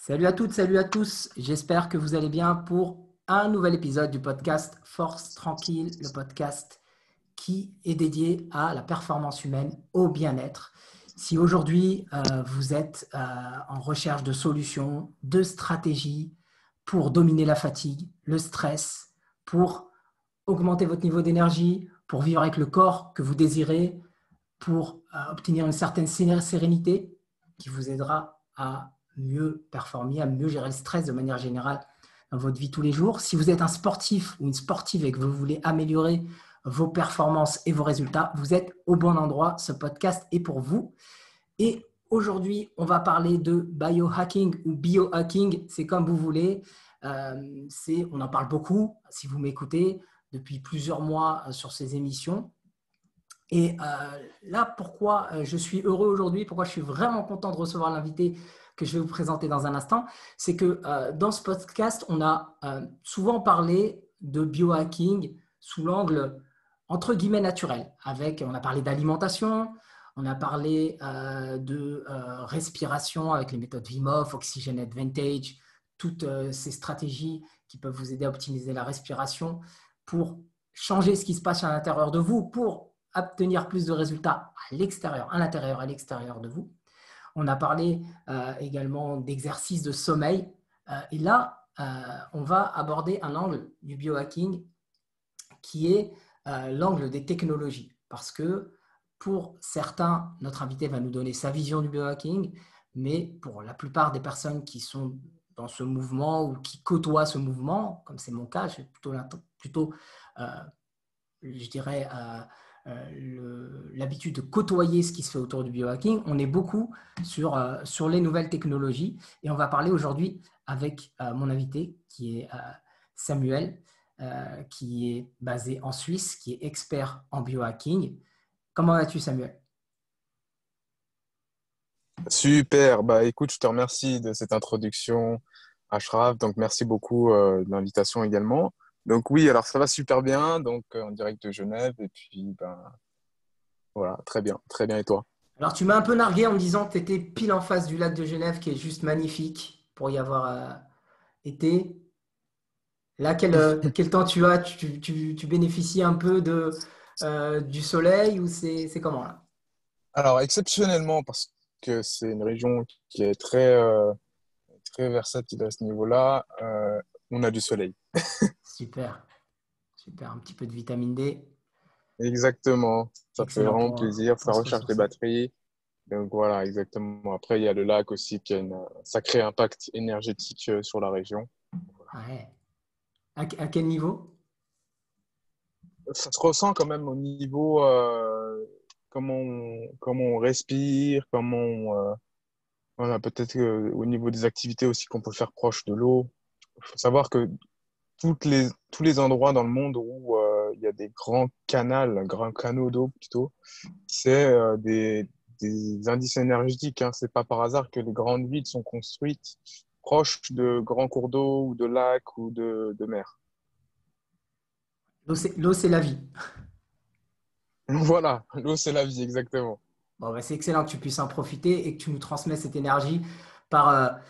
Salut à toutes, salut à tous. J'espère que vous allez bien pour un nouvel épisode du podcast Force Tranquille, le podcast qui est dédié à la performance humaine, au bien-être. Si aujourd'hui vous êtes en recherche de solutions, de stratégies pour dominer la fatigue, le stress, pour augmenter votre niveau d'énergie, pour vivre avec le corps que vous désirez, pour obtenir une certaine sérénité qui vous aidera à mieux performer, à mieux gérer le stress de manière générale dans votre vie tous les jours. Si vous êtes un sportif ou une sportive et que vous voulez améliorer vos performances et vos résultats, vous êtes au bon endroit. Ce podcast est pour vous. Et aujourd'hui, on va parler de biohacking ou biohacking, c'est comme vous voulez. On en parle beaucoup, si vous m'écoutez, depuis plusieurs mois sur ces émissions. Et là, pourquoi je suis heureux aujourd'hui, pourquoi je suis vraiment content de recevoir l'invité que je vais vous présenter dans un instant, c'est que dans ce podcast, on a souvent parlé de biohacking sous l'angle entre guillemets naturel. On a parlé d'alimentation, on a parlé de respiration avec les méthodes Wim Hof, Oxygen Advantage, toutes ces stratégies qui peuvent vous aider à optimiser la respiration pour changer ce qui se passe à l'intérieur de vous, pour obtenir plus de résultats à l'extérieur, à l'intérieur, à l'extérieur de vous. On a parlé également d'exercices de sommeil. Et là, on va aborder un angle du biohacking qui est l'angle des technologies. Parce que pour certains, notre invité va nous donner sa vision du biohacking, mais pour la plupart des personnes qui sont dans ce mouvement ou qui côtoient ce mouvement, comme c'est mon cas, j'ai plutôt je dirais, l'habitude de côtoyer ce qui se fait autour du biohacking, on est beaucoup sur les nouvelles technologies. Et on va parler aujourd'hui avec mon invité qui est Samuel, qui est basé en Suisse, qui est expert en biohacking. Comment vas-tu, Samuel? Super, bah écoute, je te remercie de cette introduction, Ashraf. Donc merci beaucoup de l'invitation également. Donc oui, alors ça va super bien, donc en direct de Genève, et puis ben voilà, très bien. Et toi? Alors, tu m'as un peu nargué en me disant que tu étais pile en face du lac de Genève, qui est juste magnifique pour y avoir été. Là, quel temps tu as? Tu bénéficies un peu du soleil ou c'est comment là? Alors exceptionnellement, parce que c'est une région qui est très versatile à ce niveau-là, on a du soleil. Super, super. Un petit peu de vitamine D. Exactement, ça fait Excellent vraiment plaisir, ça pour se recharge les ressourcer. batteries. Donc voilà, exactement. Après, il y a le lac aussi qui a un sacré impact énergétique sur la région. Ouais. À quel niveau? Ça se ressent quand même au niveau comment on respire, voilà, peut-être au niveau des activités aussi qu'on peut faire proche de l'eau. Il faut savoir que tous les endroits dans le monde où il y a des grands canaux, grands canaux d'eau plutôt, c'est des indices énergétiques, hein. C'est pas par hasard que les grandes villes sont construites proches de grands cours d'eau ou de lacs ou de mer. L'eau, c'est la vie. Voilà, l'eau c'est la vie, exactement. Bon, bah, c'est excellent que tu puisses en profiter et que tu nous transmets cette énergie par,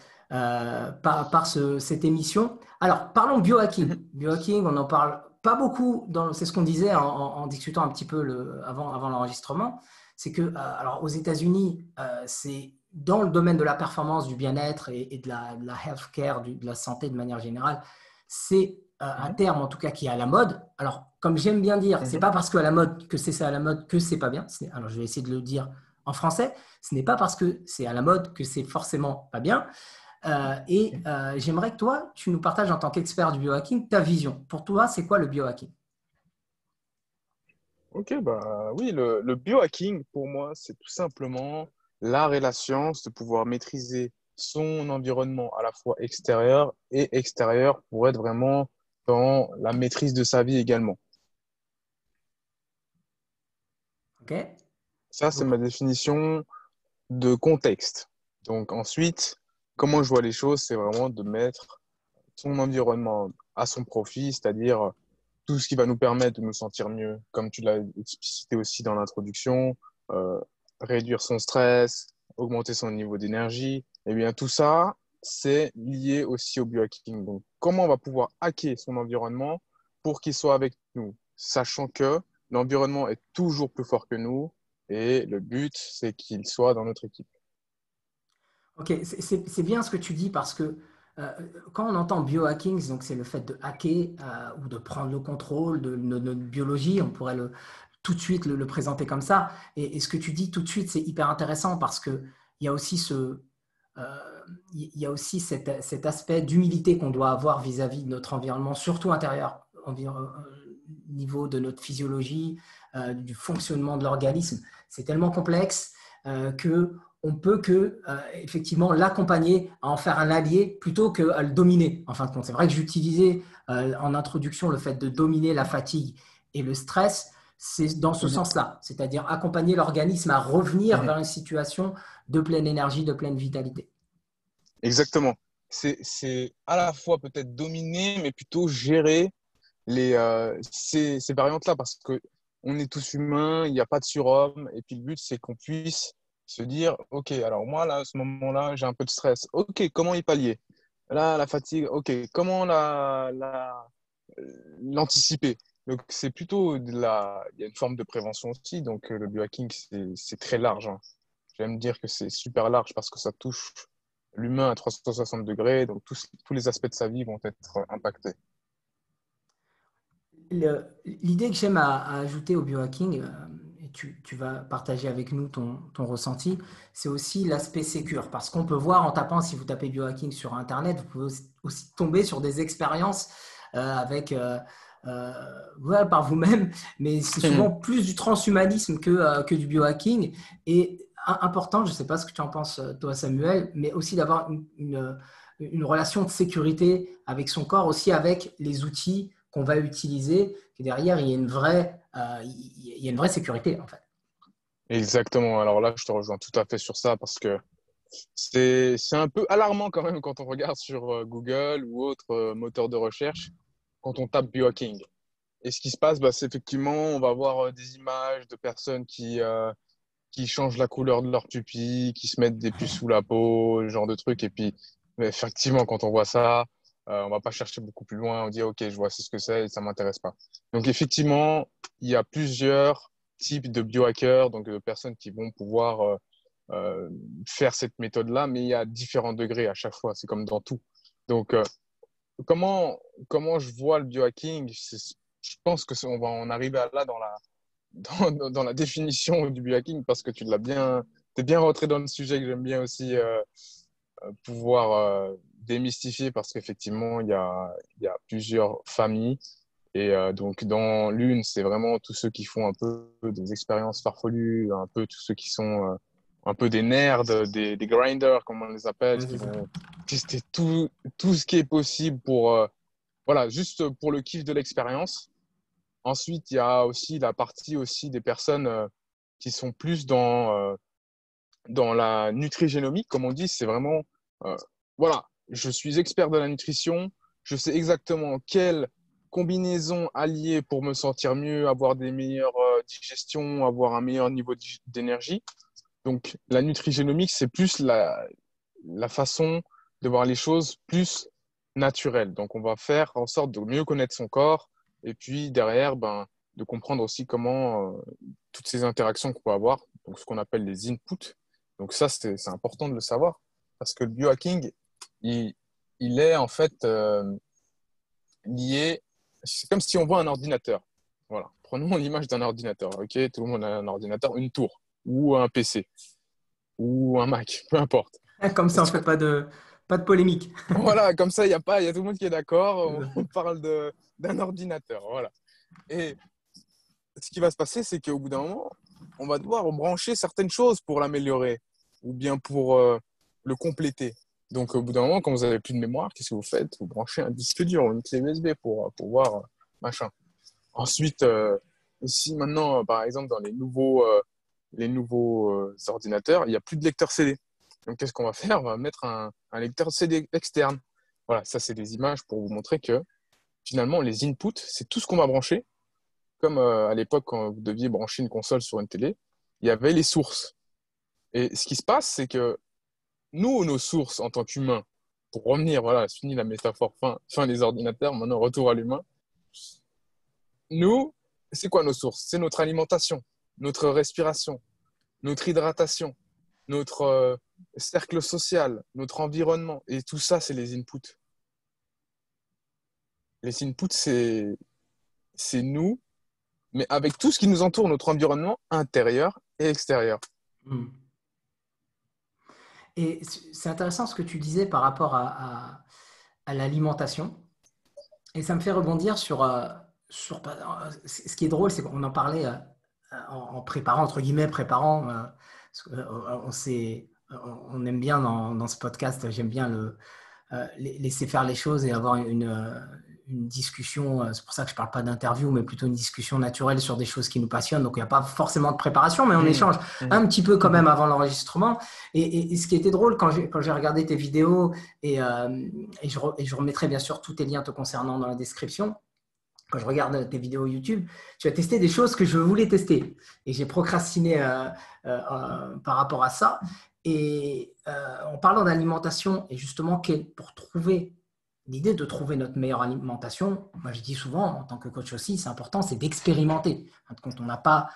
cette émission. Alors, parlons biohacking. Biohacking, on n'en parle pas beaucoup, c'est ce qu'on disait en discutant un petit peu avant l'enregistrement. C'est que, alors, aux États-Unis, c'est dans le domaine de la performance, du bien-être et de la healthcare, de la santé de manière générale, c'est un Mhm, terme en tout cas qui est à la mode. Alors, comme j'aime bien dire, c'est mhm. pas parce que à la mode que c'est ça à la mode que c'est pas bien. Alors, je vais essayer de le dire en français. Ce n'est pas parce que c'est à la mode que c'est forcément pas bien. J'aimerais que toi, tu nous partages en tant qu'expert du biohacking ta vision. Pour toi, c'est quoi le biohacking? Ok, bah oui, le biohacking, pour moi, c'est tout simplement l'art et la science de pouvoir maîtriser son environnement à la fois extérieur et extérieur pour être vraiment dans la maîtrise de sa vie également. Ok. Ça, c'est Donc, ma définition de contexte. Donc ensuite, comment je vois les choses, c'est vraiment de mettre son environnement à son profit, c'est-à-dire tout ce qui va nous permettre de nous sentir mieux, comme tu l'as explicité aussi dans l'introduction, euh, réduire son stress, augmenter son niveau d'énergie, et bien tout ça c'est lié aussi au biohacking. Donc, comment on va pouvoir hacker son environnement pour qu'il soit avec nous, sachant que l'environnement est toujours plus fort que nous et le but, c'est qu'il soit dans notre équipe. Ok, c'est bien ce que tu dis parce que euh, quand on entend biohacking, donc c'est le fait de hacker ou de prendre le contrôle de notre biologie, on pourrait tout de suite le présenter comme ça. Et ce que tu dis tout de suite, c'est hyper intéressant parce que il y a aussi il y a aussi cet aspect d'humilité qu'on doit avoir vis-à-vis de notre environnement, surtout intérieur, niveau de notre physiologie, du fonctionnement de l'organisme. C'est tellement complexe que on peut effectivement l'accompagner à en faire un allié plutôt qu'à le dominer. En fin de compte, c'est vrai que j'utilisais en introduction le fait de dominer la fatigue et le stress. C'est dans ce Mhm. sens-là, c'est-à-dire accompagner l'organisme à revenir Mhm. vers une situation de pleine énergie, de pleine vitalité. Exactement. C'est à la fois peut-être dominer, mais plutôt gérer ces variantes-là parce que on est tous humains, il n'y a pas de surhomme. Et puis le but, c'est qu'on puisse se dire, OK, alors moi, là, à ce moment-là, j'ai un peu de stress. OK, comment y pallier? Là, la fatigue, OK, comment l'anticiper? Donc, c'est plutôt il y a une forme de prévention aussi. Donc, le biohacking, c'est très large, hein. J'aime dire que c'est super large parce que ça touche l'humain à 360 degrés. Donc, tous les aspects de sa vie vont être impactés. L'idée que j'aime à ajouter au biohacking, et tu vas partager avec nous ton ressenti, c'est aussi l'aspect sécure. Parce qu'on peut voir en tapant, si vous tapez biohacking sur Internet, vous pouvez aussi tomber sur des expériences avec, ouais, par vous-même, mais c'est souvent plus du transhumanisme que du biohacking. Et important, je ne sais pas ce que tu en penses, toi, Samuel, mais aussi d'avoir une relation de sécurité avec son corps, aussi avec les outils qu'on va utiliser, que derrière, il y a une vraie sécurité, en fait. Exactement. Alors là, je te rejoins tout à fait sur ça parce que c'est un peu alarmant quand même quand on regarde sur Google ou autre moteur de recherche, quand on tape biohacking. Et ce qui se passe, bah, c'est effectivement, on va voir des images de personnes qui changent la couleur de leur pupille, qui se mettent des puces sous la peau, ce genre de trucs. Et puis, mais effectivement, quand on voit ça, on va pas chercher beaucoup plus loin. On dit, OK, je vois c'est ce que c'est et ça m'intéresse pas. Donc, effectivement, il y a plusieurs types de biohackers, donc de personnes qui vont pouvoir euh, faire cette méthode-là, mais il y a différents degrés à chaque fois. C'est comme dans tout. Donc, comment, comment je vois le biohacking? Je pense que on va en arriver à là dans la définition du biohacking parce que t'es bien rentré dans le sujet que j'aime bien aussi pouvoir démystifier parce qu'effectivement, il y a plusieurs familles. Et donc, dans l'une, c'est vraiment tous ceux qui font un peu des expériences farfelues, un peu tous ceux qui sont un peu des nerds, des grinders, comme on les appelle, Ouais, qui c'est ça. vont tester tout ce qui est possible pour, voilà, juste pour le kiff de l'expérience. Ensuite, il y a aussi la partie aussi des personnes qui sont plus dans la nutrigénomique, comme on dit. C'est vraiment, euh, voilà, je suis expert de la nutrition, je sais exactement quelle combinaison allier pour me sentir mieux, avoir des meilleures digestions, avoir un meilleur niveau d'énergie. Donc, la nutrigénomique, c'est plus la façon de voir les choses plus naturelles. Donc, on va faire en sorte de mieux connaître son corps et puis derrière, ben, de comprendre aussi comment toutes ces interactions qu'on peut avoir, donc ce qu'on appelle les inputs. Donc, ça, c'est important de le savoir parce que le biohacking, il, il est en fait lié. C'est comme si on voit un ordinateur. Voilà. Prenons l'image d'un ordinateur. OK, tout le monde a un ordinateur, une tour ou un PC ou un Mac, peu importe. Comme ça, on ne fait pas de polémique. Voilà, comme ça, il y a tout le monde qui est d'accord. On parle d'un ordinateur. Voilà. Et ce qui va se passer, c'est qu'au bout d'un moment, on va devoir brancher certaines choses pour l'améliorer ou bien pour le compléter. Donc, au bout d'un moment, quand vous avez plus de mémoire, qu'est-ce que vous faites? Vous branchez un disque dur ou une clé USB pour pouvoir machin. Ensuite, ici, maintenant, par exemple, dans les nouveaux ordinateurs, il n'y a plus de lecteur CD. Donc, qu'est-ce qu'on va faire? On va mettre un lecteur CD externe. Voilà, ça, c'est des images pour vous montrer que finalement, les inputs, c'est tout ce qu'on va brancher. Comme à l'époque, quand vous deviez brancher une console sur une télé, il y avait les sources. Et ce qui se passe, c'est que nous, nos sources en tant qu'humains, pour revenir, voilà, fini la métaphore, fin des ordinateurs, maintenant retour à l'humain. Nous, c'est quoi nos sources? C'est notre alimentation, notre respiration, notre hydratation, notre cercle social, notre environnement. Et tout ça, c'est les inputs. Les inputs, c'est nous, mais avec tout ce qui nous entoure, notre environnement intérieur et extérieur. Hmm. Et c'est intéressant ce que tu disais par rapport à l'alimentation. Et ça me fait rebondir sur ce qui est drôle, c'est qu'on en parlait en préparant, entre guillemets, préparant. Parce que, on aime bien dans ce podcast, j'aime bien laisser faire les choses et avoir une discussion. C'est pour ça que je ne parle pas d'interview, mais plutôt une discussion naturelle sur des choses qui nous passionnent. Donc, il n'y a pas forcément de préparation, mais on échange un petit peu quand même avant l'enregistrement. Et ce qui était drôle quand j'ai regardé tes vidéos, et je remettrai bien sûr tous tes liens te concernant dans la description. Quand je regarde tes vidéos YouTube, tu as testé des choses que je voulais tester. Et j'ai procrastiné par rapport à ça. Et en parlant d'alimentation, et justement, pour trouver l'idée de trouver notre meilleure alimentation, moi je dis souvent, en tant que coach aussi, c'est important, c'est d'expérimenter. Quand on n'a pas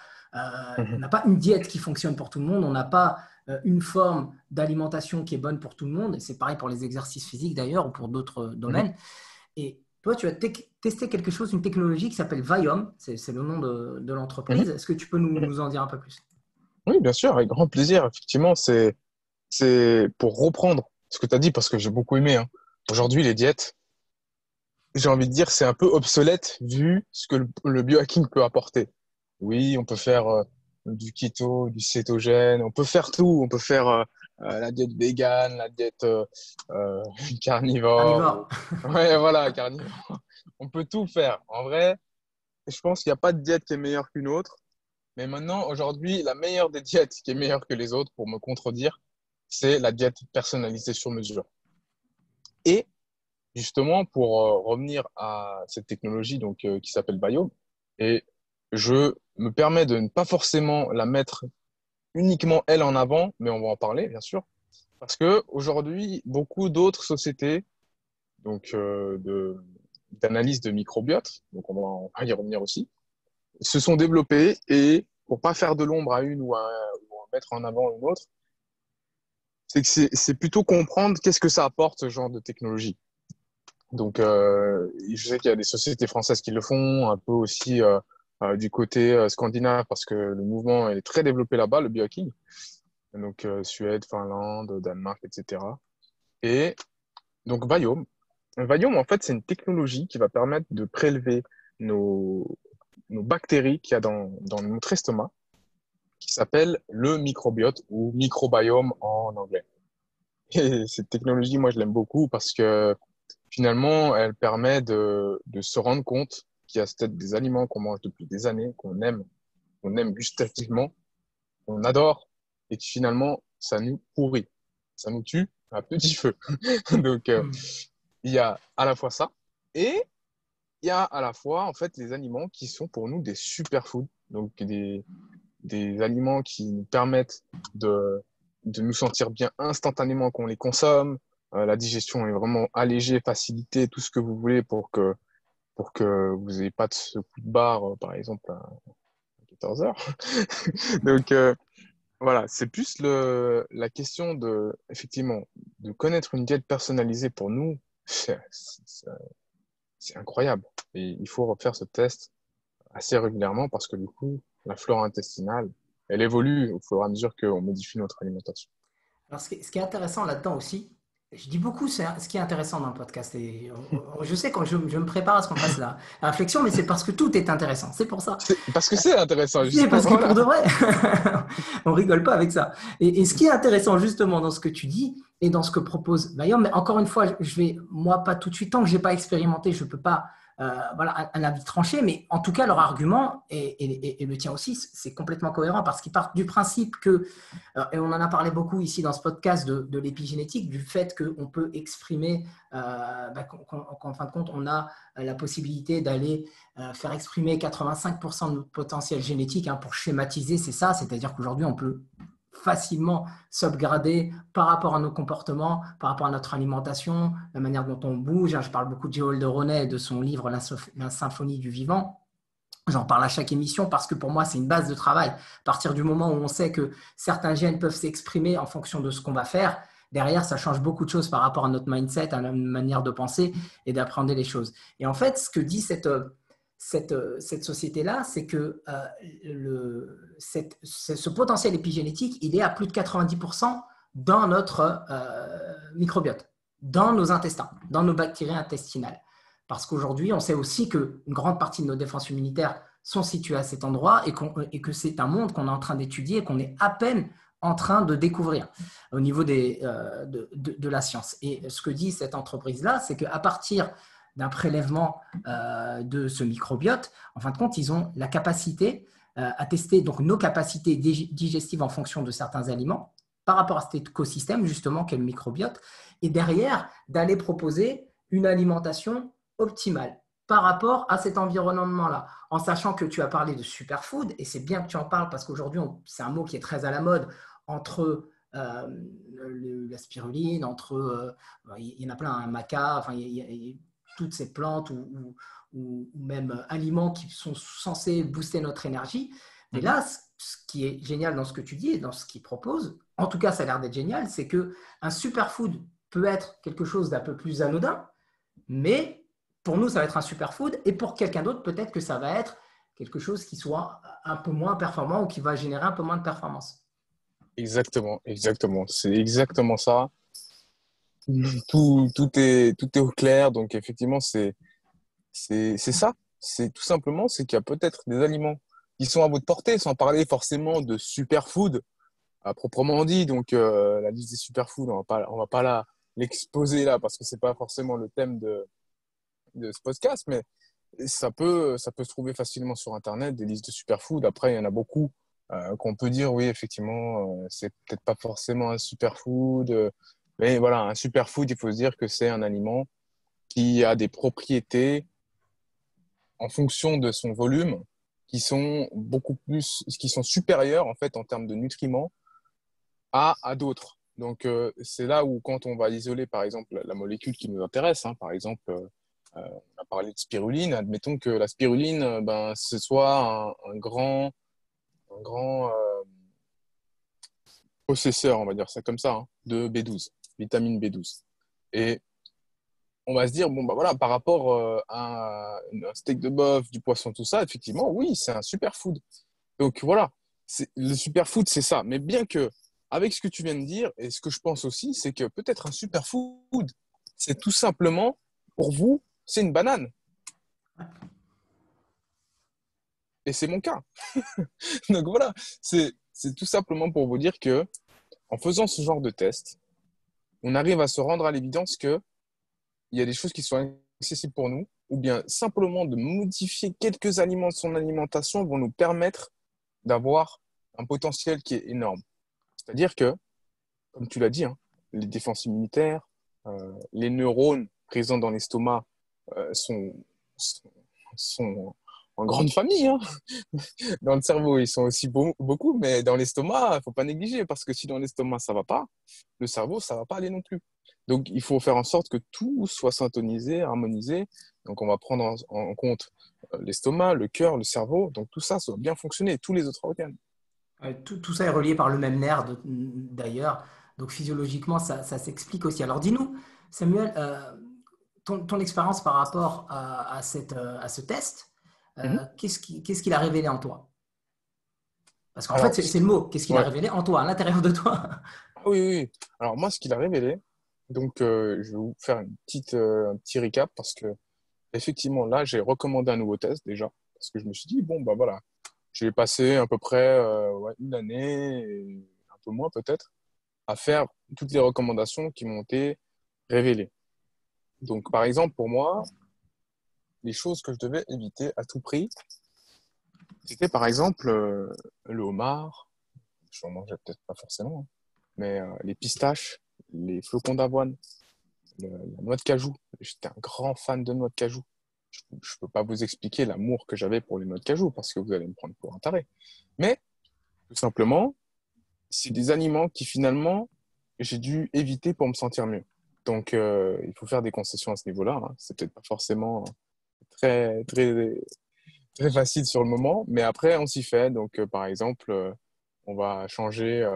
une diète qui fonctionne pour tout le monde, on n'a pas une forme d'alimentation qui est bonne pour tout le monde. Et c'est pareil pour les exercices physiques d'ailleurs, ou pour d'autres domaines. Et toi, tu as testé quelque chose, une technologie qui s'appelle Viome, c'est le nom de l'entreprise. Est-ce que tu peux nous en dire un peu plus? Oui, bien sûr, avec grand plaisir. Effectivement, c'est pour reprendre ce que tu as dit, parce que j'ai beaucoup aimé, hein. Aujourd'hui, les diètes, j'ai envie de dire, c'est un peu obsolète vu ce que le biohacking peut apporter. Oui, on peut faire du keto, du cétogène, on peut faire tout. On peut faire la diète végane, la diète euh, carnivore. Carnivore. Ouais, voilà, carnivore. On peut tout faire. En vrai, je pense qu'il n'y a pas de diète qui est meilleure qu'une autre. Mais maintenant, aujourd'hui, la meilleure des diètes qui est meilleure que les autres, pour me contredire, c'est la diète personnalisée sur mesure. Et justement, pour revenir à cette technologie donc, qui s'appelle Biome, et je me permets de ne pas forcément la mettre uniquement elle en avant, mais on va en parler, bien sûr, parce que aujourd'hui, beaucoup d'autres sociétés donc, d'analyse de microbiote, donc on va y revenir aussi, se sont développées et pour pas faire de l'ombre à une ou à mettre en avant une autre, c'est que c'est plutôt comprendre qu'est-ce que ça apporte ce genre de technologie. Donc, je sais qu'il y a des sociétés françaises qui le font, un peu aussi du côté scandinave, parce que le mouvement est très développé là-bas, le biohacking. Donc, Suède, Finlande, Danemark, etc. Et donc, Biome. Biome, en fait, c'est une technologie qui va permettre de prélever nos bactéries qu'il y a dans notre estomac, qui s'appelle le microbiote ou microbiome en anglais. Et cette technologie, moi, je l'aime beaucoup parce que finalement, elle permet de se rendre compte qu'il y a peut-être des aliments qu'on mange depuis des années, qu'on aime gustativement, qu'on adore, et que finalement, ça nous pourrit. Ça nous tue à petit feu. Donc, il y a à la fois ça, et il y a à la fois, en fait, les aliments qui sont pour nous des superfoods. Donc, des aliments qui nous permettent de nous sentir bien instantanément quand on les consomme. La digestion est vraiment allégée, facilitée, tout ce que vous voulez pour que vous n'ayez pas de ce coup de barre, par exemple, à 14 heures. Donc, voilà, c'est plus la question effectivement, de connaître une diète personnalisée pour nous, c'est incroyable. Et il faut refaire ce test assez régulièrement parce que du coup, la flore intestinale, elle évolue au fur et à mesure qu'on modifie notre alimentation. Alors, ce qui est intéressant là-dedans aussi, je dis beaucoup ce qui est intéressant dans le podcast. Et je sais quand je me prépare à ce qu'on fasse la réflexion, mais c'est parce que tout est intéressant. C'est pour ça. Parce que c'est intéressant, C'est justement. parce que pour Voilà. de vrai, on rigole pas avec ça. Et ce qui est intéressant justement dans ce que tu dis et dans ce que propose Bayern, mais encore une fois, je vais, moi, pas tout de suite, tant que je n'ai pas expérimenté, je ne peux pas voilà, un avis tranché, mais en tout cas, leur argument, et le tien aussi, c'est complètement cohérent parce qu'ils partent du principe que, et on en a parlé beaucoup ici dans ce podcast de l'épigénétique, du fait qu'on peut exprimer, qu'en fin de compte, on a la possibilité d'aller faire exprimer 85% de notre potentiel génétique, hein, pour schématiser, c'est ça, c'est-à-dire qu'aujourd'hui, on peut facilement s'upgrader par rapport à nos comportements, par rapport à notre alimentation, la manière dont on bouge. Je parle beaucoup de Géol de Ronet et de son livre La symphonie du vivant. J'en parle à chaque émission parce que pour moi, c'est une base de travail. À partir du moment où on sait que certains gènes peuvent s'exprimer en fonction de ce qu'on va faire, derrière, ça change beaucoup de choses par rapport à notre mindset, à notre manière de penser et d'apprendre les choses. Et en fait, ce que dit cette société-là, c'est que ce potentiel épigénétique, il est à plus de 90% dans notre microbiote, dans nos intestins, dans nos bactéries intestinales. Parce qu'aujourd'hui, on sait aussi qu'une grande partie de nos défenses immunitaires sont situées à cet endroit et que c'est un monde qu'on est en train d'étudier et qu'on est à peine en train de découvrir au niveau de la science. Et ce que dit cette entreprise-là, c'est qu'à partir d'un prélèvement de ce microbiote, en fin de compte, ils ont la capacité à tester donc, nos capacités digestives en fonction de certains aliments par rapport à cet écosystème, justement, qu'est le microbiote, et derrière, d'aller proposer une alimentation optimale par rapport à cet environnement-là, en sachant que tu as parlé de superfood, et c'est bien que tu en parles parce qu'aujourd'hui, c'est un mot qui est très à la mode, entre la spiruline, il y en a plein, un maca, enfin, il y a toutes ces plantes ou même aliments qui sont censés booster notre énergie. Mais là, ce qui est génial dans ce que tu dis et dans ce qu'ils proposent, en tout cas, ça a l'air d'être génial, c'est qu'un superfood peut être quelque chose d'un peu plus anodin, mais pour nous, ça va être un superfood, et pour quelqu'un d'autre, peut-être que ça va être quelque chose qui soit un peu moins performant ou qui va générer un peu moins de performance. Exactement, exactement. C'est exactement ça. Tout est au clair. Donc, effectivement, c'est ça. C'est tout simplement, c'est qu'il y a peut-être des aliments qui sont à votre portée, sans parler forcément de superfood à proprement dit. Donc, la liste des superfoods, on va pas l'exposer là parce que c'est pas forcément le thème de ce podcast, mais ça peut se trouver facilement sur Internet, des listes de superfoods. Après, il y en a beaucoup qu'on peut dire, oui, effectivement, c'est peut-être pas forcément un superfood, mais voilà, un superfood, il faut se dire que c'est un aliment qui a des propriétés en fonction de son volume qui sont supérieures en fait en termes de nutriments à d'autres. Donc, c'est là où quand on va isoler, par exemple, la molécule qui nous intéresse, hein, par exemple, on a parlé de spiruline. Admettons que la spiruline, ben, ce soit un grand possesseur, on va dire ça comme ça, hein, de B12, vitamine B12. Et on va se dire, bon, bah voilà, par rapport à un steak de bœuf, du poisson, tout ça, effectivement, oui, c'est un superfood. Donc voilà, le superfood, c'est ça. Mais bien que, avec ce que tu viens de dire, et ce que je pense aussi, c'est que peut-être un superfood, c'est tout simplement, pour vous, c'est une banane. Et c'est mon cas. Donc voilà, c'est tout simplement pour vous dire que en faisant ce genre de test, on arrive à se rendre à l'évidence que il y a des choses qui sont accessibles pour nous, ou bien simplement de modifier quelques aliments de son alimentation vont nous permettre d'avoir un potentiel qui est énorme. C'est-à-dire que, comme tu l'as dit, hein, les défenses immunitaires, les neurones présents dans l'estomac euh, sont, sont, sont en grande famille, hein. Dans le cerveau, ils sont aussi beaucoup, mais dans l'estomac, il ne faut pas négliger, parce que si dans l'estomac, ça ne va pas, le cerveau, ça ne va pas aller non plus. Donc, il faut faire en sorte que tout soit syntonisé, harmonisé. Donc, on va prendre en compte l'estomac, le cœur, le cerveau. Donc, tout ça doit bien fonctionner, tous les autres organes. Tout ça est relié par le même nerf, d'ailleurs. Donc, physiologiquement, ça s'explique aussi. Alors, dis-nous, Samuel, ton expérience par rapport à ce test, Mhm. qu'est-ce qu'il a révélé en toi? Parce qu'en fait, Alors, c'est le mot. Qu'est-ce qu'il a ouais. révélé en toi, à l'intérieur de toi? Ah oui, oui, oui. Alors, moi, ce qu'il a révélé, donc, je vais vous faire un petit recap parce que, effectivement, là, j'ai recommandé un nouveau test déjà. Parce que je me suis dit, bon, bah voilà, j'ai passé à peu près ouais, une année, et un peu moins peut-être, à faire toutes les recommandations qui m'ont été révélées. Donc, par exemple, pour moi, les choses que je devais éviter à tout prix, c'était par exemple le homard, je n'en mangeais peut-être pas forcément, hein, mais les pistaches, les flocons d'avoine, la noix de cajou. J'étais un grand fan de noix de cajou. Je ne peux pas vous expliquer l'amour que j'avais pour les noix de cajou parce que vous allez me prendre pour un taré. Mais, tout simplement, c'est des aliments qui finalement, j'ai dû éviter pour me sentir mieux. Donc, il faut faire des concessions à ce niveau-là, hein. C'est peut-être pas forcément très, très, très facile sur le moment, mais après, on s'y fait. Donc, par exemple, on va changer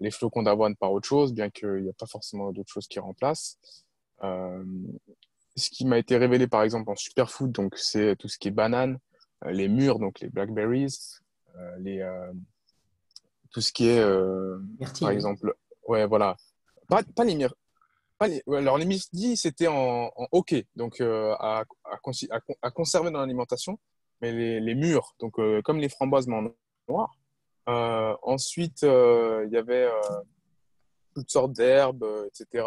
les flocons d'avoine par autre chose, bien qu'il n'y a pas forcément d'autres choses qui remplacent. Euh, Ce qui m'a été révélé, par exemple, en superfood, donc c'est tout ce qui est banane, les mûres, donc les blackberries, les, tout ce qui est, par Myrtille, oui. exemple, ouais, voilà. Pas les myrtilles. Ouais, alors, les myrtilles, c'était en hockey, donc à conserver dans l'alimentation, mais les mûres, donc comme les framboises, mais en noir. Ensuite, il y avait toutes sortes d'herbes, etc.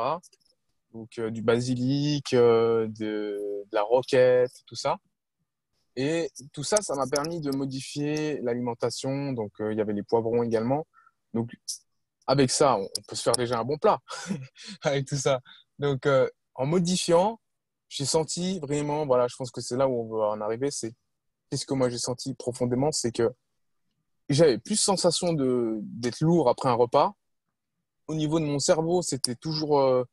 Donc, du basilic, de la roquette, tout ça. Et tout ça, ça m'a permis de modifier l'alimentation. Donc, il y avait les poivrons également. Donc, avec ça, on peut se faire déjà un bon plat avec tout ça. Donc, en modifiant, j'ai senti vraiment, voilà, je pense que c'est là où on veut en arriver. Qu'est-ce que moi j'ai senti profondément, c'est que j'avais plus sensation d'être lourd après un repas. Au niveau de mon cerveau, c'était toujours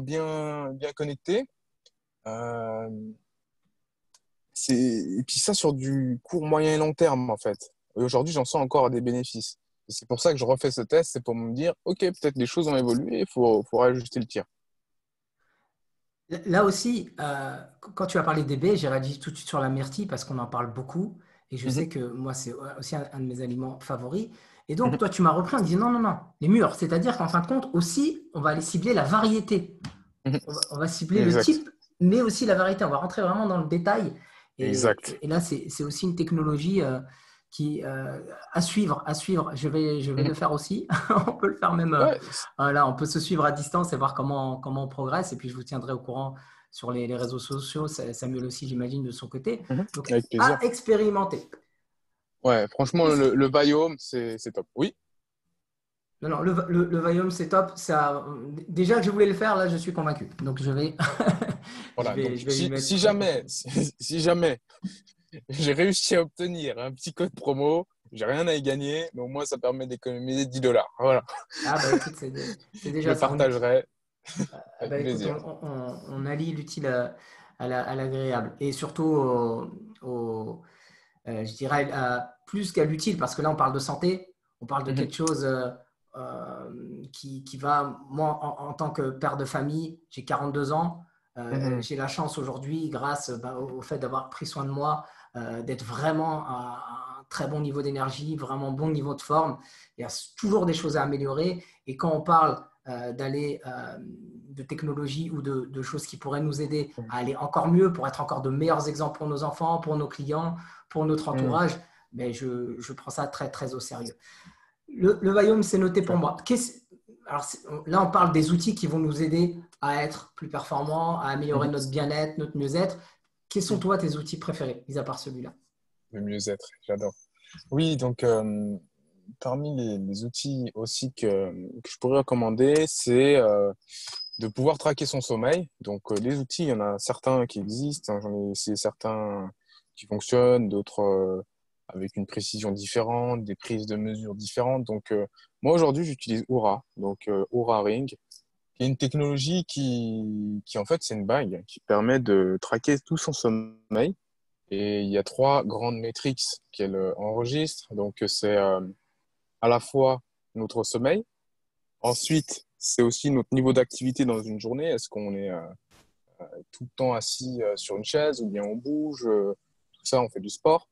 bien connecté. Euh, et puis ça sur du court, moyen et long terme, en fait. Et aujourd'hui, j'en sens encore des bénéfices. Et c'est pour ça que je refais ce test, c'est pour me dire, OK, peut-être les choses ont évolué, faut réajuster le tir. Là aussi, quand tu as parlé des baies, j'ai réagi tout de suite sur la myrtille parce qu'on en parle beaucoup. Et je Mhm, sais que moi, c'est aussi un de mes aliments favoris. Et donc, mhm. toi, tu m'as repris en disant non, non, non, les mûres. C'est-à-dire qu'en fin de compte, aussi, on va aller cibler la variété. Mhm. On va cibler le Exact, type, mais aussi la variété. On va rentrer vraiment dans le détail. exact. Et là, c'est aussi une technologie qui à suivre, à suivre. Je vais Mhm. le faire aussi. On peut le faire même. Ouais, Voilà, on peut se suivre à distance et voir comment on progresse. Et puis, je vous tiendrai au courant sur les réseaux sociaux. Samuel aussi, j'imagine, de son côté. mhm. Donc, Avec plaisir. à expérimenter. Ouais, franchement, le Biome, c'est top. Oui, Non, non, le Valium, c'est top. Ça, déjà que je voulais le faire, là, je suis convaincu. Donc, je voilà. vais, Donc, je vais y mettre si très jamais, prochainement. si jamais j'ai réussi à obtenir un petit code promo, j'ai rien à y gagner, mais au moins, ça permet d'économiser 10 dollars. Voilà. Ah, bah écoute, c'est Je déjà le ça. partagerai Ah avec bah, écoute, plaisir. on allie l'utile à l'agréable. Et surtout, je dirais, plus qu'à l'utile, parce que là, on parle de santé, on parle de Mhm, quelque chose qui va, moi, en tant que père de famille, j'ai 42 ans, mhm, j'ai la chance aujourd'hui, grâce bah, au fait d'avoir pris soin de moi, d'être vraiment à un très bon niveau d'énergie, vraiment bon niveau de forme. Il y a toujours des choses à améliorer. Et quand on parle d'aller de technologie ou de choses qui pourraient nous aider mhm, à aller encore mieux, pour être encore de meilleurs exemples pour nos enfants, pour nos clients, pour notre mhm. entourage, mais je prends ça très, très au sérieux. Le Valium, c'est noté pour Super. moi. Alors, là, on parle des outils qui vont nous aider à être plus performants, à améliorer Mhm, notre bien-être, notre mieux-être. Quels sont, mhm. toi, tes outils préférés, mis à part celui-là? Le mieux-être, j'adore. Oui, donc parmi les outils aussi que je pourrais recommander, c'est de pouvoir traquer son sommeil. Donc les outils, il y en a certains qui existent, hein, j'en ai essayé certains qui fonctionnent, d'autres avec une précision différente, des prises de mesures différentes. Donc moi aujourd'hui, j'utilise Oura, donc Oura Ring, qui est une technologie qui en fait c'est une bague qui permet de traquer tout son sommeil. Et il y a trois grandes métriques qu'elle enregistre. Donc, c'est à la fois notre sommeil. Ensuite, c'est aussi notre niveau d'activité dans une journée. Est-ce qu'on est tout le temps assis sur une chaise ou bien on bouge? Tout ça, on fait du sport.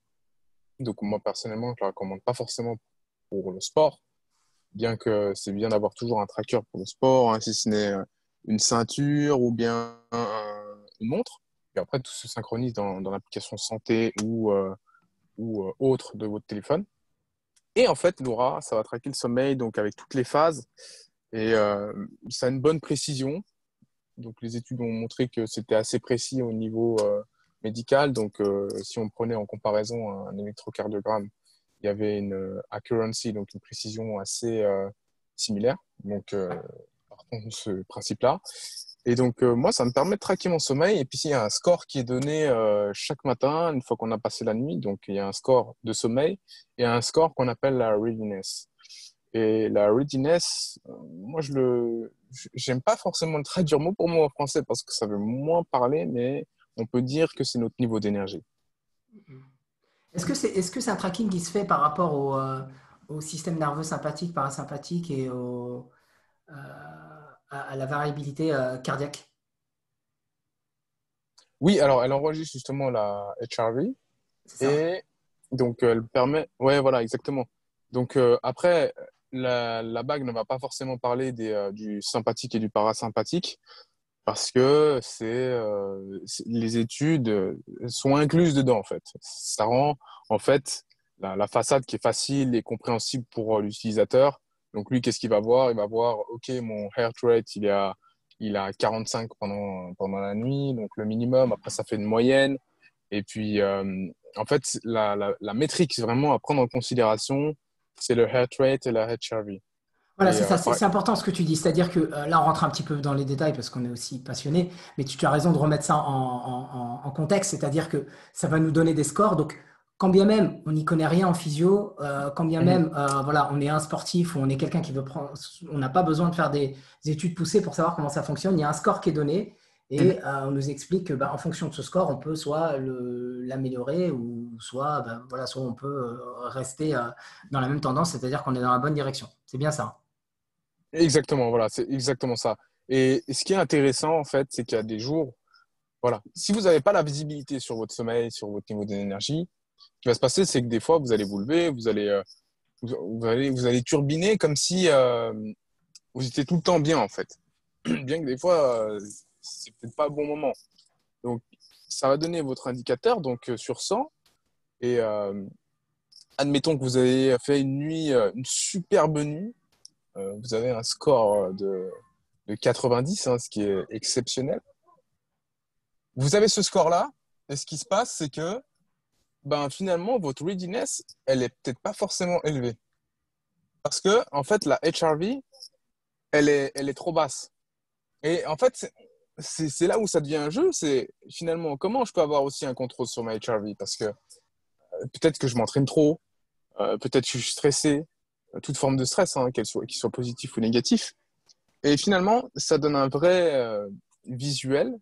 Donc, moi, personnellement, je ne le recommande pas forcément pour le sport, bien que c'est bien d'avoir toujours un tracker pour le sport, hein, si ce n'est une ceinture ou bien une montre. Et après, tout se synchronise dans l'application santé ou autre de votre téléphone. Et en fait, Laura, ça va traquer le sommeil donc avec toutes les phases et ça a une bonne précision. Donc les études ont montré que c'était assez précis au niveau médical. Donc si on prenait en comparaison un électrocardiogramme, il y avait une accuracy, donc une précision assez similaire. Donc Ouais. par contre, ce principe-là. Et donc, moi, ça me permet de traquer mon sommeil. Et puis, il y a un score qui est donné chaque matin, une fois qu'on a passé la nuit. Donc, il y a un score de sommeil et un score qu'on appelle la readiness. Et la readiness, moi, j'aime pas forcément le traduire mot pour mot en français parce que ça veut moins parler, mais on peut dire que c'est notre niveau d'énergie. Est-ce que c'est un tracking qui se fait par rapport au système nerveux sympathique, parasympathique et à la variabilité cardiaque? Oui, alors elle enregistre justement la HRV C'est ça? et donc elle permet, ouais, voilà, exactement. Donc après, la bague ne va pas forcément parler du sympathique et du parasympathique parce que les études sont incluses dedans en fait. Ça rend en fait la façade qui est facile et compréhensible pour l'utilisateur. Donc lui, qu'est-ce qu'il va voir? Il va voir, OK, mon heart rate, il a 45 pendant la nuit, donc le minimum. Après, ça fait une moyenne. Et puis, en fait, la métrique vraiment à prendre en considération, c'est le heart rate et la HRV. Voilà, Et c'est ça, c'est important ce que tu dis. C'est-à-dire que là, on rentre un petit peu dans les détails parce qu'on est aussi passionné, mais tu as raison de remettre ça en contexte. C'est-à-dire que ça va nous donner des scores. Donc, quand bien même on n'y connaît rien en physio, quand bien Mhm, même voilà, on est un sportif ou on est quelqu'un qui veut prendre, on n'a pas besoin de faire des études poussées pour savoir comment ça fonctionne. Il y a un score qui est donné mhm. et on nous explique que bah, en fonction de ce score, on peut soit l'améliorer ou soit, bah, voilà, soit on peut rester dans la même tendance, c'est-à-dire qu'on est dans la bonne direction. C'est bien ça. Exactement, voilà, c'est exactement ça. Et ce qui est intéressant, en fait, c'est qu'il y a des jours, voilà, si vous n'avez pas la visibilité sur votre sommeil, sur votre niveau d'énergie, ce qui va se passer, c'est que des fois, vous allez vous lever, vous allez turbiner comme si vous étiez tout le temps bien, en fait. Bien que des fois, c'est peut-être pas le bon moment. Donc, ça va donner votre indicateur, donc sur 100, et admettons que vous avez fait une nuit, une superbe nuit, vous avez un score de 90, hein, ce qui est exceptionnel. Vous avez ce score-là, et ce qui se passe, c'est que ben, finalement, votre readiness, elle est peut-être pas forcément élevée. Parce que, en fait, la HRV, elle est trop basse. Et en fait, c'est là où ça devient un jeu, c'est finalement comment je peux avoir aussi un contrôle sur ma HRV. Parce que peut-être que je m'entraîne trop, peut-être que je suis stressé, toute forme de stress, hein, qu'il soit positif ou négatif. Et finalement, ça donne un vrai visuel.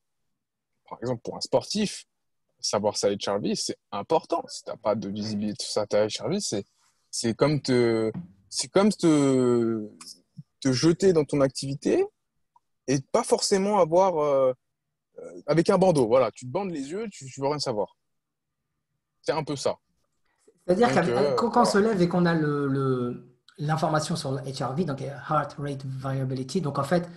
Par exemple, pour un sportif, savoir sa HRV, c'est important. Si tu n'as pas de visibilité sur ta HRV, c'est comme c'est comme te jeter dans ton activité et pas forcément avoir avec un bandeau. Voilà, tu te bandes les yeux, tu veux rien savoir. C'est un peu ça. C'est-à-dire Donc quand on voilà. se lève et qu'on a l'information sur le HRV, donc Heart Rate Variability, donc en fait,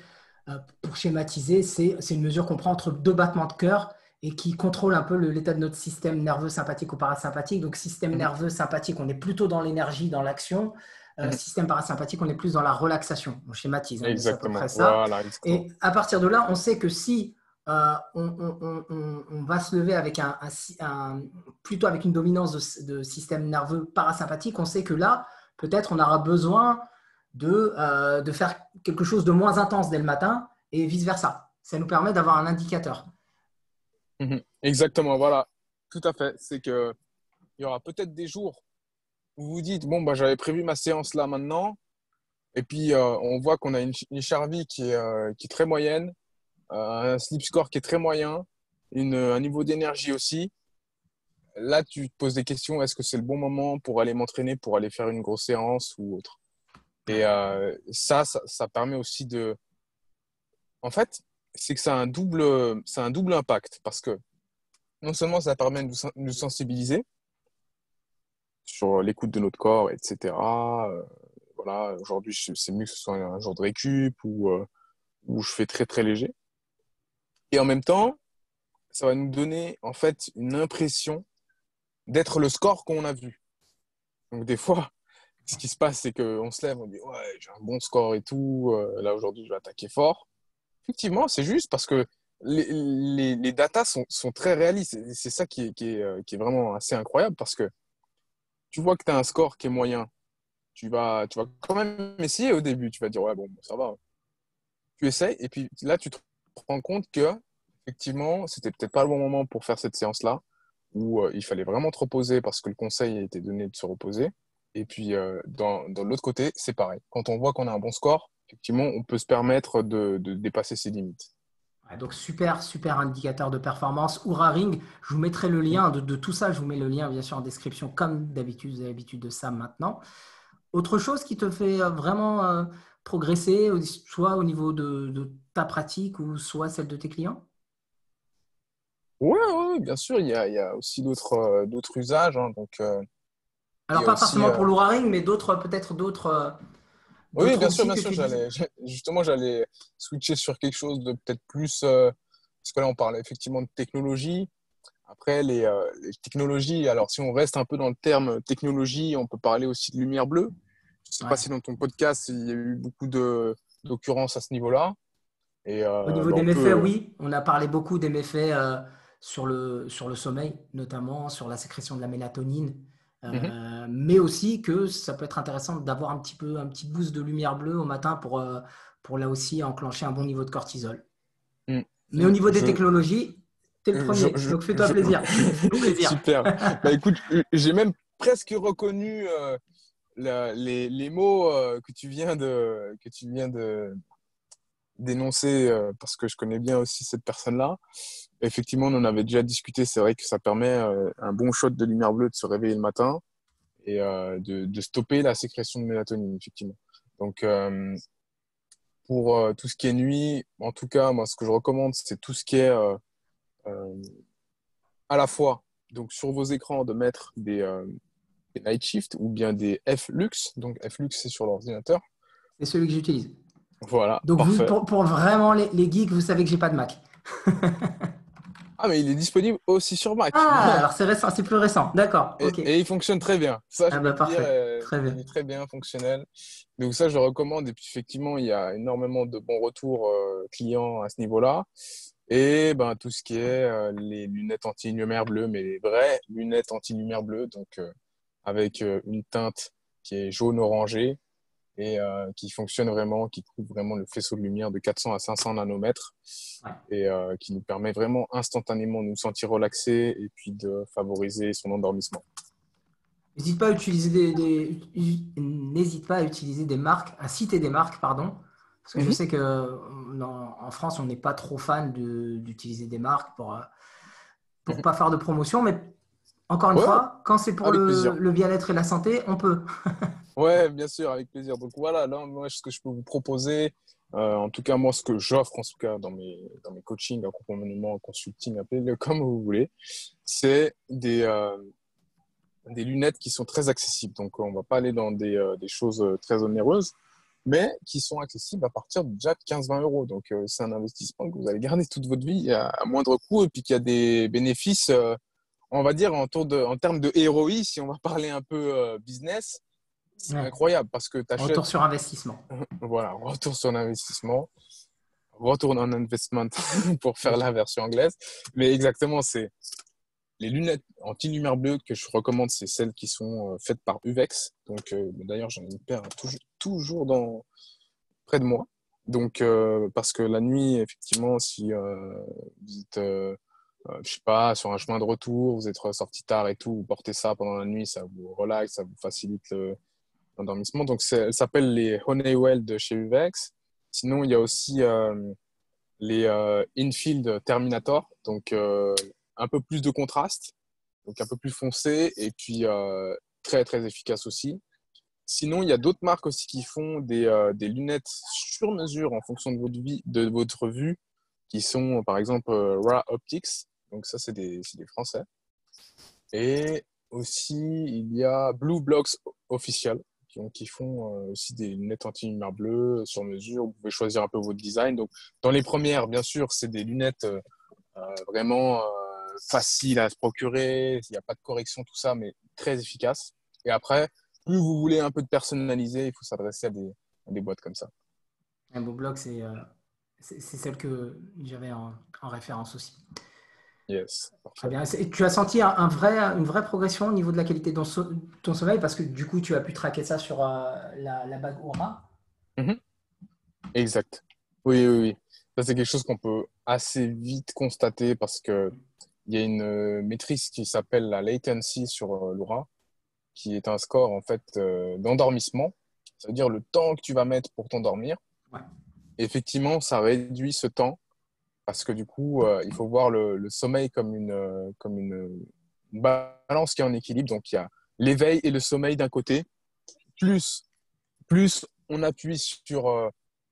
pour schématiser, c'est une mesure qu'on prend entre deux battements de cœur et qui contrôle un peu l'état de notre système nerveux sympathique ou parasympathique. Donc système Mhm, nerveux sympathique, on est plutôt dans l'énergie, dans l'action. mhm. Système parasympathique, on est plus dans la relaxation. On schématise, hein, mais c'est à peu près Exactement. ça. Voilà, exactement. Et à partir de là, on sait que si on va se lever avec plutôt avec une dominance de système nerveux parasympathique, on sait que là, peut-être on aura besoin de faire quelque chose de moins intense dès le matin et vice-versa. Ça nous permet d'avoir un indicateur. Mhm. Exactement, voilà. Tout à fait. C'est que il y aura peut-être des jours où vous vous dites, bon, bah, j'avais prévu ma séance là maintenant, et puis on voit qu'on a une Charvie qui est très moyenne, un sleep score qui est très moyen, un niveau d'énergie aussi. Là, tu te poses des questions, est-ce que c'est le bon moment pour aller m'entraîner, pour aller faire une grosse séance ou autre? Et ça permet aussi de... En fait, c'est que ça a un double impact, parce que non seulement ça permet de nous sensibiliser sur l'écoute de notre corps, etc. Voilà, aujourd'hui, c'est mieux que ce soit un jour de récup ou où je fais très très léger. Et en même temps, ça va nous donner en fait une impression d'être le score qu'on a vu. Donc des fois, ce qui se passe, c'est qu'on se lève, on dit ouais, j'ai un bon score et tout, là aujourd'hui je vais attaquer fort. Effectivement, c'est juste parce que les datas sont très réalistes. C'est ça qui est vraiment assez incroyable parce que tu vois que tu as un score qui est moyen. Tu vas quand même essayer au début. Tu vas dire ouais, bon, ça va. Tu essayes et puis là, tu te rends compte que effectivement, c'était peut-être pas le bon moment pour faire cette séance-là, où il fallait vraiment te reposer parce que le conseil a été donné de se reposer. Et puis, tu te rends compte que finalement, c'était peut-être pas le bon moment pour faire cette séance-là, où il fallait vraiment te reposer. Et puis, tu te rends compte que finalement, c'était peut-être pas le bon moment pour faire cette séance-là, où il fallait vraiment te reposer. Et puis, dans l'autre côté, c'est pareil. Quand on voit qu'on a un bon score, effectivement, on peut se permettre de dépasser ses limites. Ouais, donc, super, super indicateur de performance. Oura Ring, je vous mettrai le Mm. lien de tout ça. Je vous mets le lien, bien sûr, en description, comme d'habitude, vous avez l'habitude de ça maintenant. Autre chose qui te fait vraiment progresser, soit au niveau de ta pratique ou soit celle de tes clients? Ouais, ouais, ouais, bien sûr, il y a aussi d'autres usages, hein. Donc, il Alors, y a pas aussi. forcément pour l'Oura Ring, mais peut-être Oui, d'autres bien sûr, outils bien que sûr. tu utilises. Justement, j'allais switcher sur quelque chose de peut-être plus. Parce que là, on parle effectivement de technologie. Après, les technologies, alors si on reste un peu dans le terme technologie, on peut parler aussi de lumière bleue. Je ne sais pas Ouais. si dans ton podcast, il y a eu beaucoup d'occurrences à ce niveau-là. Et Au niveau bah, des on méfaits, peut. oui, on a parlé beaucoup des méfaits sur le sommeil, notamment sur la sécrétion de la mélatonine, Mhm. mais aussi que ça peut être intéressant d'avoir un petit boost de lumière bleue au matin pour là aussi enclencher un bon niveau de cortisol. Mm. Mais au Mm. niveau des technologies, t'es le Je, premier, je, donc fais-toi je- plaisir. Fais-nous plaisir. Super. Bah écoute, j'ai même presque reconnu les mots que tu viens de d'énoncer parce que je connais bien aussi cette personne-là. Effectivement, on en avait déjà discuté. C'est vrai que ça permet un bon shot de lumière bleue de se réveiller le matin et de stopper la sécrétion de mélatonine, effectivement. Donc, pour tout ce qui est nuit, en tout cas, moi, ce que je recommande, c'est tout ce qui est euh, à la fois, donc sur vos écrans, de mettre des night shift ou bien des F-Lux. Donc, F-Lux, c'est sur l'ordinateur. C'est celui que j'utilise. Voilà, Donc parfait. pour vraiment les geeks, vous savez que j'ai pas de Mac. Ah, mais il est disponible aussi sur Mac. Ah, alors c'est récent, c'est plus récent. D'accord, Et, ok. et il fonctionne très bien. Ça, je Ah peux bah le dire, parfait, très bien. il est très bien fonctionnel. Donc ça, je recommande. Et puis effectivement, il y a énormément de bons retours clients à ce niveau-là. Et ben, tout ce qui est les lunettes anti-lumière bleue, mais les vraies lunettes anti-lumière bleue, donc avec une teinte qui est jaune-orangé et qui fonctionne vraiment, qui couvre vraiment le faisceau de lumière de 400 à 500 nanomètres Ouais. et qui nous permet vraiment instantanément de nous sentir relaxés et puis de favoriser son endormissement. N'hésite pas à utiliser n'hésite pas à utiliser des marques, à citer des marques, pardon, parce que je Mhm. sais que en France, on n'est pas trop fan d'utiliser des marques pour Mhm. pas faire de promotion, mais encore une Ouais, fois, quand c'est pour avec plaisir. le bien-être et la santé, on peut. Ouais, bien sûr, avec plaisir. Donc voilà, là, moi, ce que je peux vous proposer, en tout cas, moi, ce que j'offre, en tout cas, dans mes coachings, accompagnement, consulting, appelez-le comme vous voulez, c'est des lunettes qui sont très accessibles. Donc, on va pas aller dans des choses très onéreuses, mais qui sont accessibles à partir de déjà de 15-20 euros. Donc, c'est un investissement que vous allez garder toute votre vie à moindre coût et puis qui a des bénéfices, on va dire, en termes de ROI, si on va parler un peu business, c'est Ouais. incroyable parce que tu Retour achètes, sur investissement. voilà, retour sur investissement, retour on investment pour faire Oui. la version anglaise. Mais exactement, c'est les lunettes anti-lumière bleue que je recommande, c'est celles qui sont faites par Uvex. Donc, d'ailleurs, j'en ai une paire toujours près de moi. Donc, parce que la nuit, effectivement, si vous êtes, je sais pas, sur un chemin de retour, vous êtes sorti tard et tout, vous portez ça pendant la nuit, ça vous relaxe, ça vous facilite l'endormissement. Donc, elle s'appelle les Honeywell de chez Uvex. Sinon, il y a aussi les Infield Terminator, donc un peu plus de contraste, donc un peu plus foncé et puis très très efficace aussi. Sinon, il y a d'autres marques aussi qui font des lunettes sur mesure en fonction de votre vue, qui sont par exemple Ra Optics. Donc ça, c'est des Français. Et aussi, il y a Blue Blocks Official, qui font aussi des lunettes anti-lumière bleue sur mesure. Vous pouvez choisir un peu votre design. Donc, dans les premières, bien sûr, c'est des lunettes vraiment faciles à se procurer. Il n'y a pas de correction, tout ça, mais très efficaces. Et après, plus vous voulez un peu de personnaliser, il faut s'adresser à des boîtes comme ça. Un beau blog, c'est celle que j'avais en référence aussi. Yes, Très parfait. bien. Tu as senti une vraie progression au niveau de la qualité de ton sommeil parce que du coup, tu as pu traquer ça sur la bague Aura. Mhm. Exact. Oui, oui, oui. Ça, c'est quelque chose qu'on peut assez vite constater parce que il y a une maîtrise qui s'appelle la latency sur l'Oura, qui est un score en fait d'endormissement. Ça veut dire le temps que tu vas mettre pour t'endormir. Ouais. Et effectivement, ça réduit ce temps parce que du coup, il faut voir le sommeil comme une balance qui est en équilibre. Donc, il y a l'éveil et le sommeil d'un côté. Plus, plus on appuie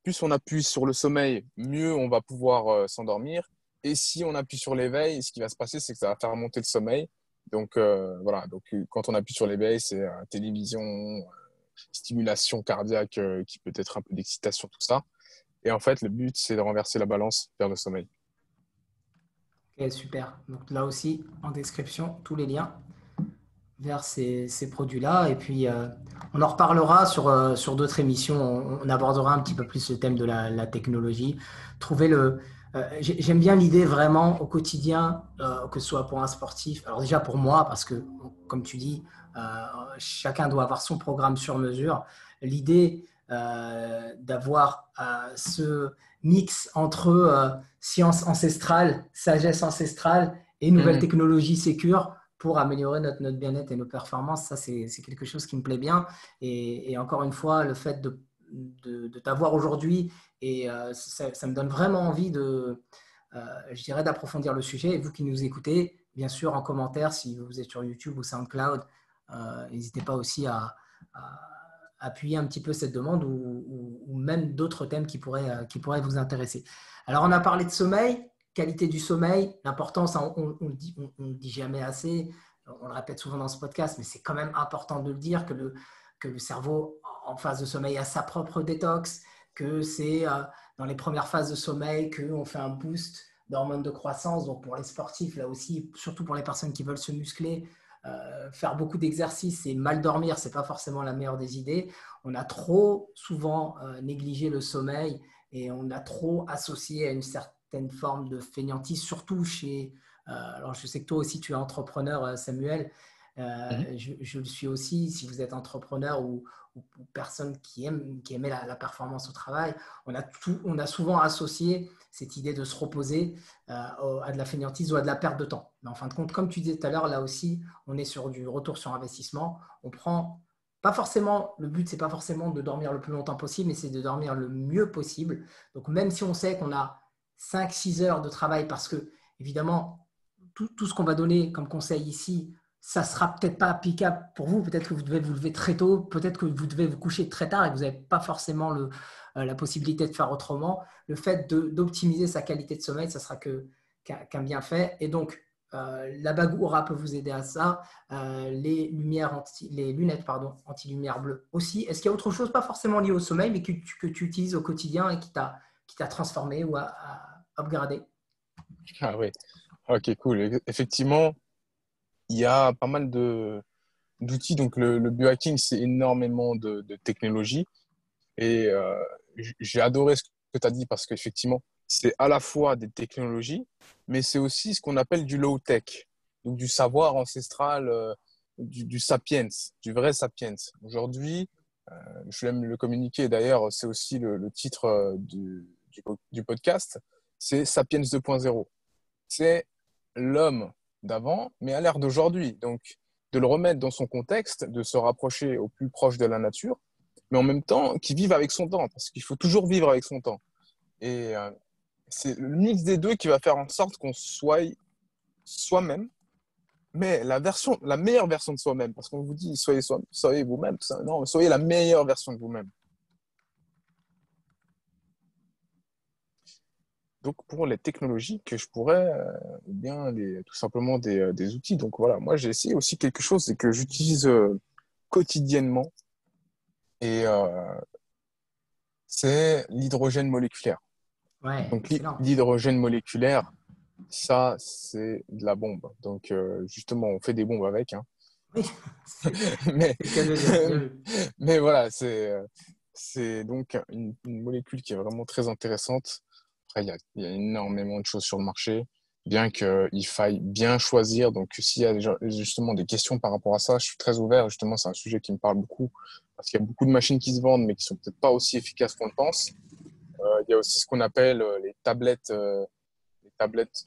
plus on appuie sur le sommeil, mieux on va pouvoir s'endormir. Et si on appuie sur l'éveil, ce qui va se passer, c'est que ça va faire monter le sommeil. Donc voilà. Donc quand on appuie sur l'éveil, c'est télévision, stimulation cardiaque, qui peut être un peu d'excitation, tout ça. Et en fait, le but, c'est de renverser la balance vers le sommeil. Ok, super. Donc là aussi, en description, tous les liens vers ces produits-là. Et puis, on en reparlera sur d'autres émissions. On abordera un petit peu plus le thème de la technologie. Trouver j'aime bien l'idée vraiment au quotidien, que ce soit pour un sportif. Alors déjà pour moi, parce que, comme tu dis, euh, chacun doit avoir son programme sur mesure. L'idée d'avoir ce mix entre science ancestrale, sagesse ancestrale et nouvelles Mhm. technologies sécures pour améliorer notre bien-être et nos performances. Ça, c'est quelque chose qui me plaît bien. Et encore une fois, le fait de t'avoir aujourd'hui, et ça me donne vraiment envie je dirais, d'approfondir le sujet. Et vous qui nous écoutez, bien sûr, en commentaire, si vous êtes sur YouTube ou SoundCloud, n'hésitez pas aussi à appuyer un petit peu cette demande ou même d'autres thèmes qui pourraient vous intéresser. Alors, on a parlé de sommeil, qualité du sommeil, l'importance, on le dit jamais assez, on le répète souvent dans ce podcast, mais c'est quand même important de le dire que le cerveau en phase de sommeil a sa propre détox, que c'est dans les premières phases de sommeil qu'on fait un boost d'hormones de croissance. Donc pour les sportifs, là aussi, surtout pour les personnes qui veulent se muscler, faire beaucoup d'exercices et mal dormir, c'est pas forcément la meilleure des idées. On a trop souvent négligé le sommeil et on a trop associé à une certaine forme de fainéantise, surtout chez. Alors je sais que toi aussi tu es entrepreneur, Samuel. Mhm. Je le suis aussi. Si vous êtes entrepreneur ou personne qui aimait la performance au travail, on a souvent associé cette idée de se reposer à de la fainéantise ou à de la perte de temps. Mais en fin de compte, comme tu disais tout à l'heure, là aussi, on est sur du retour sur investissement. On prend pas forcément, le but, c'est pas forcément de dormir le plus longtemps possible, mais c'est de dormir le mieux possible. Donc, même si on sait qu'on a 5-6 heures de travail, parce que, évidemment, tout ce qu'on va donner comme conseil ici, ça sera peut-être pas applicable pour vous. Peut-être que vous devez vous lever très tôt, peut-être que vous devez vous coucher très tard et que vous n'avez pas forcément la possibilité de faire autrement. Le fait d'optimiser sa qualité de sommeil, ça sera qu'un bienfait. Et donc, la Bagoura peut vous aider à ça. Les lunettes anti-lumière bleue aussi. Est-ce qu'il y a autre chose, pas forcément lié au sommeil, mais que tu utilises au quotidien et qui t'a transformé ou à upgradé? Ah oui, ok, cool. Effectivement, il y a pas mal d'outils. Donc, le biohacking, c'est énormément de technologie. Et j'ai adoré ce que tu as dit parce qu'effectivement, c'est à la fois des technologies, mais c'est aussi ce qu'on appelle du low-tech, donc du savoir ancestral, du sapiens, du vrai sapiens. Aujourd'hui, je vais me le communiquer d'ailleurs, c'est aussi le titre du podcast, c'est Sapiens 2.0. C'est l'homme d'avant, mais à l'ère d'aujourd'hui. Donc, de le remettre dans son contexte, de se rapprocher au plus proche de la nature, mais en même temps, qui vive avec son temps, parce qu'il faut toujours vivre avec son temps. Et c'est le mix des deux qui va faire en sorte qu'on soit soi-même, mais la meilleure version de soi-même, parce qu'on vous dit soyez vous-même, tout ça. Non, soyez la meilleure version de vous-même. Donc, pour les technologies que je pourrais, ou bien tout simplement des outils. Donc, voilà, moi, j'ai essayé aussi quelque chose et que j'utilise quotidiennement, et c'est l'hydrogène moléculaire. Ouais, Donc, excellent. l'hydrogène moléculaire, ça, c'est de la bombe. Donc, justement, on fait des bombes avec, hein. Oui, c'est Mais, le cas de le dire. Bien vu. mais voilà, c'est donc une molécule qui est vraiment très intéressante. Après, il y a énormément de choses sur le marché, bien qu'il faille bien choisir. Donc, s'il y a justement des questions par rapport à ça, je suis très ouvert. Justement, c'est un sujet qui me parle beaucoup, parce qu'il y a beaucoup de machines qui se vendent, mais qui sont peut-être pas aussi efficaces qu'on le pense. Il y a aussi ce qu'on appelle les tablettes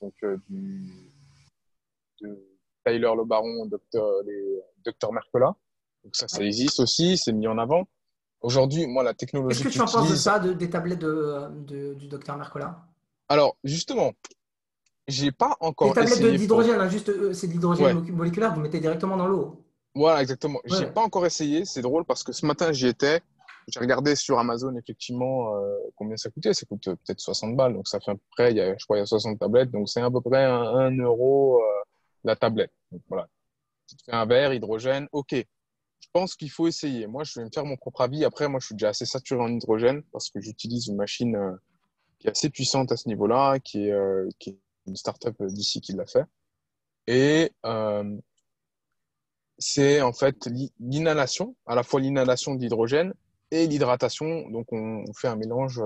donc, de Tyler Le Baron, les Dr Mercola. Donc ça existe aussi, c'est mis en avant. Aujourd'hui, moi, la Qu'est-ce technologie que que tu en penses de j'utilise. ça, des tablettes du docteur Mercola? Alors, justement, j'ai pas Des encore tablettes essayé pour. d'hydrogène, hein, juste, c'est de l'hydrogène Ouais, moléculaire, vous mettez directement dans l'eau. voilà, exactement. J'ai Ouais. pas encore essayé. C'est drôle parce que ce matin, j'y étais. J'ai regardé sur Amazon, effectivement, combien ça coûtait. Ça coûte peut-être 60 balles. Donc, ça fait à peu près, je crois, il y a 60 tablettes. Donc, c'est à peu près 1 euro la tablette. Donc, voilà. Tu te fais un verre, hydrogène. OK. Je pense qu'il faut essayer. Moi, je vais me faire mon propre avis. Après, moi, je suis déjà assez saturé en hydrogène parce que j'utilise une machine qui est assez puissante à ce niveau-là, qui est une startup d'ici qui l'a fait. Et c'est en fait l'inhalation, à la fois l'inhalation d'hydrogène et l'hydratation. Donc, on fait un mélange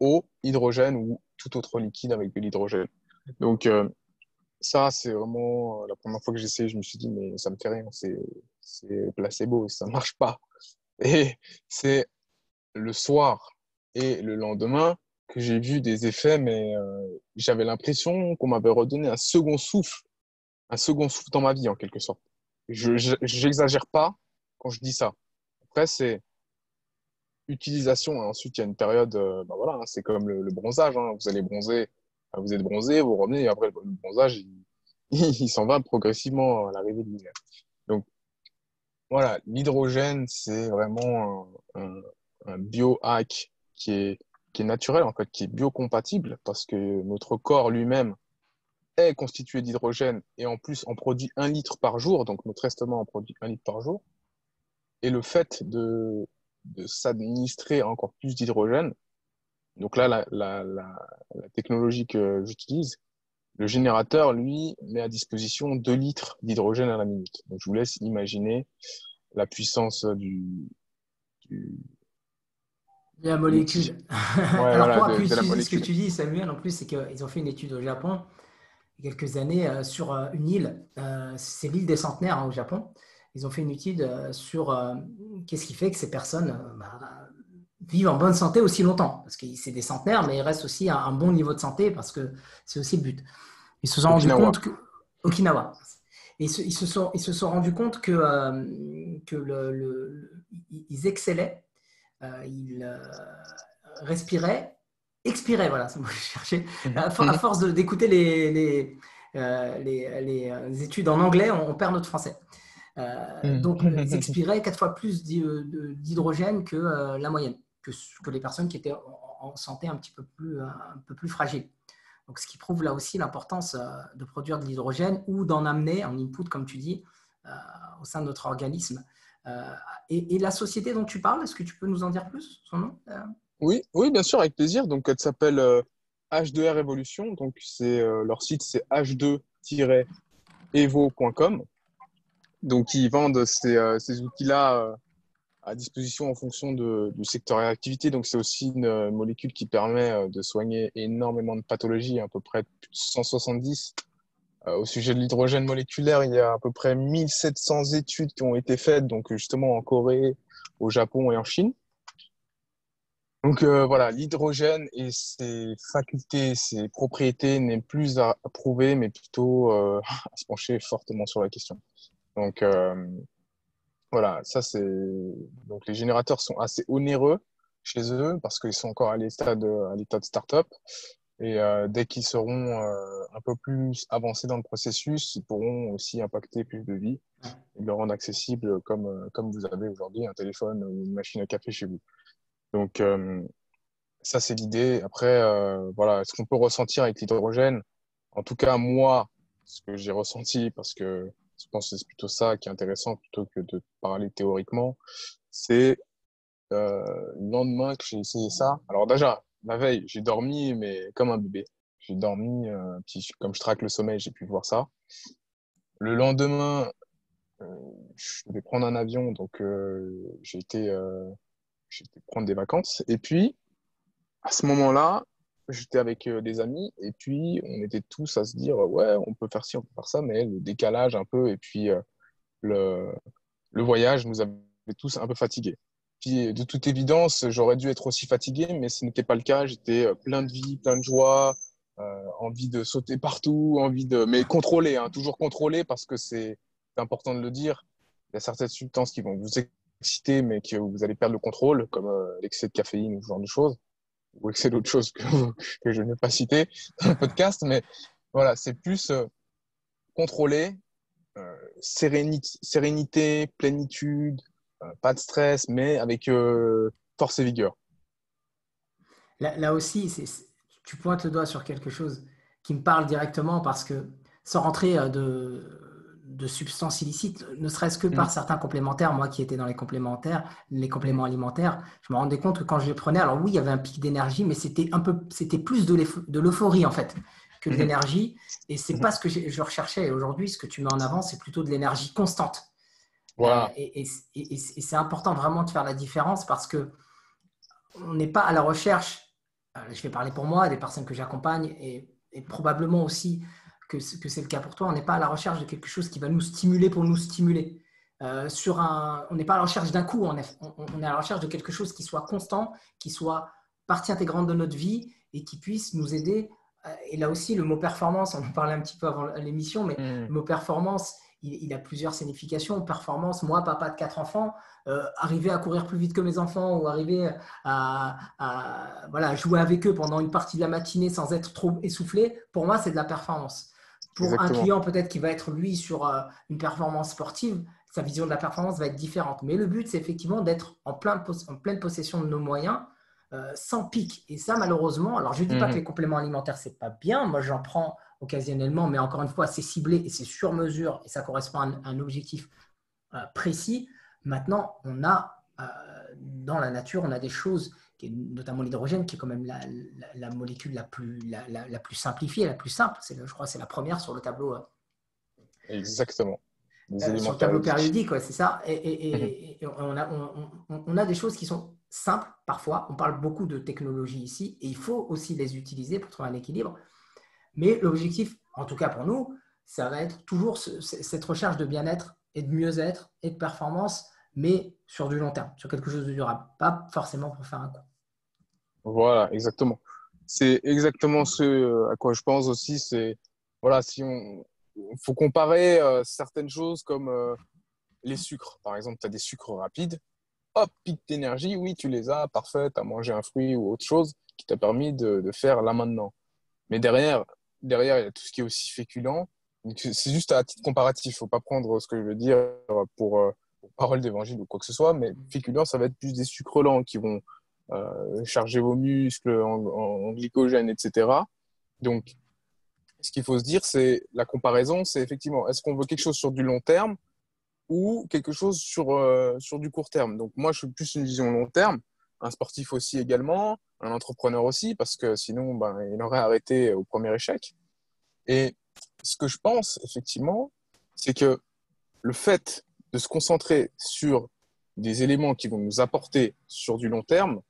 eau, hydrogène ou tout autre liquide avec de l'hydrogène. Donc, ça, c'est vraiment la première fois que j'ai essayé, je me suis dit, mais ça me fait rien, c'est placebo, ça marche pas. Et c'est le soir et le lendemain que j'ai vu des effets, mais j'avais l'impression qu'on m'avait redonné un second souffle dans ma vie, en quelque sorte. J'exagère pas quand je dis ça. Après, c'est utilisation. Hein. Ensuite, il y a une période, bah voilà, hein, c'est comme le bronzage. Hein. Vous allez bronzer, vous êtes bronzé, vous revenez, et après, le bronzage, il s'en va progressivement à l'arrivée de l'hiver. Donc, voilà, l'hydrogène, c'est vraiment un biohack qui est naturel, en fait, qui est biocompatible, parce que notre corps lui-même est constitué d'hydrogène et en plus on produit 1 litre par jour, donc notre estomac en produit 1 litre par jour. Et le fait de s'administrer encore plus d'hydrogène, donc là, la technologie que j'utilise, le générateur, lui, met à disposition 2 litres d'hydrogène à la minute. Donc je vous laisse imaginer la puissance du, La de l'outil. molécule. Ouais, Alors, voilà, pour appuyer de la sur ce que molécule. tu dis, Samuel, en plus, c'est qu'ils ont fait une étude au Japon il y a quelques années sur une île. C'est l'île des centenaires hein, au Japon. Ils ont fait une étude sur qu'est-ce qui fait que ces personnes vivent en bonne santé aussi longtemps. Parce que c'est des centenaires, mais ils restent aussi à un bon niveau de santé parce que c'est aussi le but. Ils se sont rendus Okinawa. compte que. Okinawa. Et ils se sont rendus compte que ils excellaient, ils respiraient, expiraient, voilà, c'est moi que je cherchais. Mhm, À mhm, force d'écouter les études en anglais, on perd notre français. Donc, ils mhm. expiraient 4 fois plus d'hydrogène que la moyenne, que les personnes qui étaient en santé un peu plus fragile. Donc, ce qui prouve là aussi l'importance de produire de l'hydrogène ou d'en amener en input, comme tu dis, euh, au sein de notre organisme. Et la société dont tu parles, est-ce que tu peux nous en dire plus, son nom Oui, oui, bien sûr, avec plaisir. Donc, elle s'appelle H2R Evolution. Donc, leur site, c'est h2-evo.com. Donc, ils vendent ces outils-là à disposition en fonction du secteur d'activité. Donc, c'est aussi une molécule qui permet de soigner énormément de pathologies, à peu près plus de 170. Au sujet de l'hydrogène moléculaire, il y a à peu près 1700 études qui ont été faites, donc justement en Corée, au Japon et en Chine. Donc voilà, l'hydrogène et ses facultés, ses propriétés n'est plus à prouver, mais plutôt à se pencher fortement sur la question. Donc voilà, ça c'est donc les générateurs sont assez onéreux chez eux parce qu'ils sont encore à l'état de start-up et dès qu'ils seront un peu plus avancés dans le processus, ils pourront aussi impacter plus de vies et le rendre accessible comme vous avez aujourd'hui un téléphone ou une machine à café chez vous. Donc ça, c'est l'idée. Après, voilà, ce qu'on peut ressentir avec l'hydrogène, en tout cas, moi, ce que j'ai ressenti, parce que je pense que c'est plutôt ça qui est intéressant plutôt que de parler théoriquement, c'est le lendemain que j'ai essayé ça. Alors déjà, la veille, j'ai dormi, mais comme un bébé. J'ai dormi, comme je traque le sommeil, j'ai pu voir ça. Le lendemain, je devais prendre un avion, donc j'ai été prendre des vacances. Et puis, à ce moment-là, j'étais avec des amis et puis on était tous à se dire ouais, on peut faire ci, on peut faire ça, mais le décalage un peu et puis le, le voyage nous avait tous un peu fatigués. Puis de toute évidence, j'aurais dû être aussi fatigué, mais ce n'était pas le cas. J'étais plein de vie, plein de joie, envie de sauter partout, mais contrôlé, hein, toujours contrôlé parce que c'est important de le dire. il y a certaines substances qui vont vous exciter, mais que vous allez perdre le contrôle, comme l'excès de caféine ou ce genre de choses, ou excès d'autres choses que je ne vais pas citer dans le podcast. Mais voilà, c'est plus contrôlé, sérénité, plénitude, pas de stress, mais avec force et vigueur. Là aussi, tu pointes le doigt sur quelque chose qui me parle directement parce que sans rentrer de substances illicites, ne serait-ce que par Mhm. certains complémentaires, moi qui étais dans les complémentaires, les compléments alimentaires, je me rendais compte que quand je les prenais, alors oui, il y avait un pic d'énergie, mais c'était plus de l'euphorie en fait que de Mhm. l'énergie. Et c'est Mhm. pas ce que je recherchais. Et aujourd'hui, ce que tu mets en avant, c'est plutôt de l'énergie constante. Voilà, Et c'est important vraiment de faire la différence parce que on n'est pas à la recherche, je vais parler pour moi, des personnes que j'accompagne et probablement aussi que c'est le cas pour toi, on n'est pas à la recherche de quelque chose qui va nous stimuler pour nous stimuler. On n'est pas à la recherche d'un coup, on est à la recherche de quelque chose qui soit constant, qui soit partie intégrante de notre vie et qui puisse nous aider. Et là aussi, le mot performance, on en parlait un petit peu avant l'émission, mais mhm. le mot performance, il a plusieurs significations. Performance, moi, papa de 4 enfants, arriver à courir plus vite que mes enfants ou arriver voilà, jouer avec eux pendant une partie de la matinée sans être trop essoufflé, pour moi, c'est de la performance. Pour un Exactement. client, peut-être qui va être, lui, sur une performance sportive, sa vision de la performance va être différente. Mais le but, c'est effectivement d'être en pleine possession de nos moyens, sans pic. Et ça, malheureusement, alors je ne dis pas que Mhm. les compléments alimentaires, c'est pas bien. Moi, j'en prends occasionnellement, mais encore une fois, c'est ciblé et c'est sur mesure et ça correspond à un objectif précis. Maintenant, on a dans la nature, on a des choses, notamment l'hydrogène, qui est quand même la molécule la plus simplifiée, la plus simple. Je crois que c'est la première Exactement. Des éléments sur le tableau périodiques. périodique, ouais, c'est ça. Mhm. Et on a des choses qui sont simples parfois. On parle beaucoup de technologie ici et il faut aussi les utiliser pour trouver un équilibre. Mais l'objectif, en tout cas pour nous, ça va être toujours cette recherche de bien-être et de mieux-être et de performance, mais sur du long terme, sur quelque chose de durable, pas forcément pour faire un coup. Voilà, exactement. C'est exactement ce à quoi je pense aussi. C'est, voilà, si on faut comparer certaines choses comme les sucres. Par exemple, tu as des sucres rapides. Hop, pic d'énergie, oui, tu les as, parfait, tu as mangé un fruit ou autre chose qui t'a permis de faire là maintenant. Mais derrière, il y a tout ce qui est aussi féculent. Donc, c'est juste à titre comparatif. Faut pas prendre ce que je veux dire pour parole d'évangile ou quoi que ce soit. Mais féculent, ça va être plus des sucres lents qui vont charger vos muscles en glycogène, etc. Donc, ce qu'il faut se dire, c'est la comparaison, c'est effectivement, est-ce qu'on veut quelque chose sur du long terme ou quelque chose sur du court terme. Donc moi, je suis plus une vision long terme, un sportif aussi également, un entrepreneur aussi, parce que sinon, ben, il aurait arrêté au premier échec. Et ce que je pense, effectivement, c'est que le fait de se concentrer sur des éléments qui vont nous apporter sur du long terme,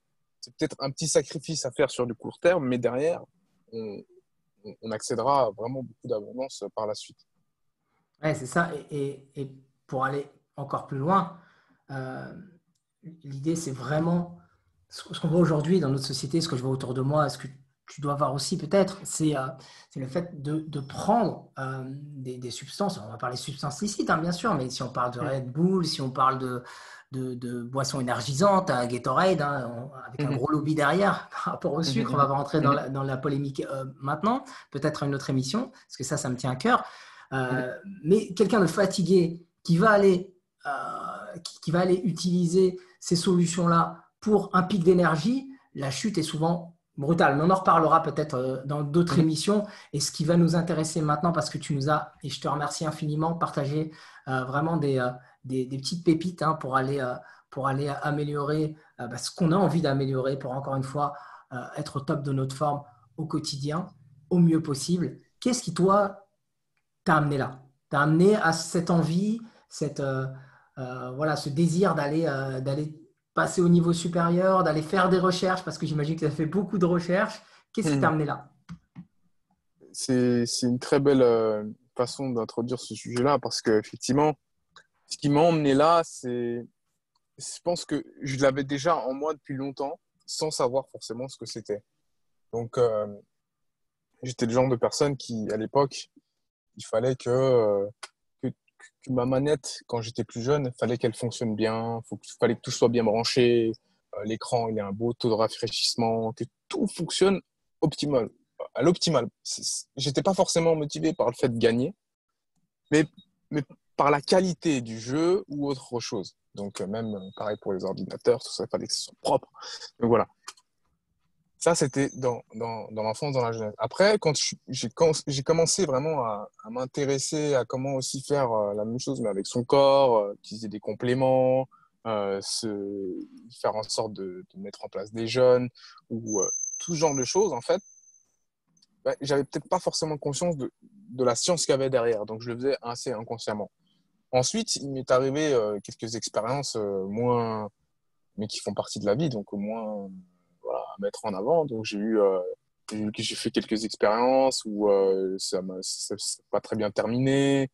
c'est peut-être un petit sacrifice à faire sur du court terme, mais derrière, on, on accédera à vraiment beaucoup d'abondance par la suite. Ouais, c'est ça. Et pour aller encore plus loin, euh, l'idée, c'est vraiment ce qu'on voit aujourd'hui dans notre société, ce que je vois autour de moi, ce que tu dois voir aussi peut-être, c'est le fait de prendre des substances. On va parler de substances licites, hein, bien sûr, mais si on parle de Mhm. Red Bull, si on parle de boissons énergisantes, à Gatorade, hein, avec un Mhm. gros lobby derrière par rapport au sucre, on va Mhm. pas rentrer Mhm. dans la polémique maintenant, peut-être à une autre émission, parce que ça me tient à cœur. Mhm. Mais quelqu'un de fatigué qui va aller utiliser ces solutions-là pour un pic d'énergie, la chute est souvent brutale. Mais on en reparlera peut-être dans d'autres Mhm. émissions. Et ce qui va nous intéresser maintenant, parce que tu nous as, et je te remercie infiniment, partagé vraiment des petites pépites hein, pour aller améliorer ce qu'on a envie d'améliorer pour encore une fois être au top de notre forme au quotidien, au mieux possible. Qu'est-ce qui, toi, t'a amené là? T'a amené à cette envie, voilà, ce désir d'aller passer au niveau supérieur, d'aller faire des recherches, parce que j'imagine que tu as fait beaucoup de recherches. Qu'est-ce qui t'a Mhm. amené là? C'est une très belle façon d'introduire ce sujet-là parce que effectivement, ce qui m'a emmené là, je pense que je l'avais déjà en moi depuis longtemps, sans savoir forcément ce que c'était. Donc, j'étais le genre de personne qui, à l'époque, il fallait que, que ma manette, quand j'étais plus jeune, il fallait qu'elle fonctionne bien, fallait que tout soit bien branché, l'écran, il y a un beau taux de rafraîchissement, que tout fonctionne optimal, à l'optimal. J'étais pas forcément motivé par le fait de gagner, mais, mais par la qualité du jeu ou autre chose. Donc, même pareil pour les ordinateurs, tout ça, il fallait que ce soit propre. Donc voilà. Ça, c'était dans l'enfance, dans la jeunesse. Après, quand j'ai commencé vraiment à m'intéresser à comment aussi faire la même chose, mais avec son corps, utiliser des compléments, faire en sorte de mettre en place des jeûnes ou tout ce genre de choses, en fait, bah, j'avais peut-être pas forcément conscience de la science qu'il y avait derrière. Donc, je le faisais assez inconsciemment. Ensuite, il m'est arrivé quelques expériences moins, mais qui font partie de la vie, donc au moins voilà, à mettre en avant. Donc j'ai fait quelques expériences où ça pas très bien terminé,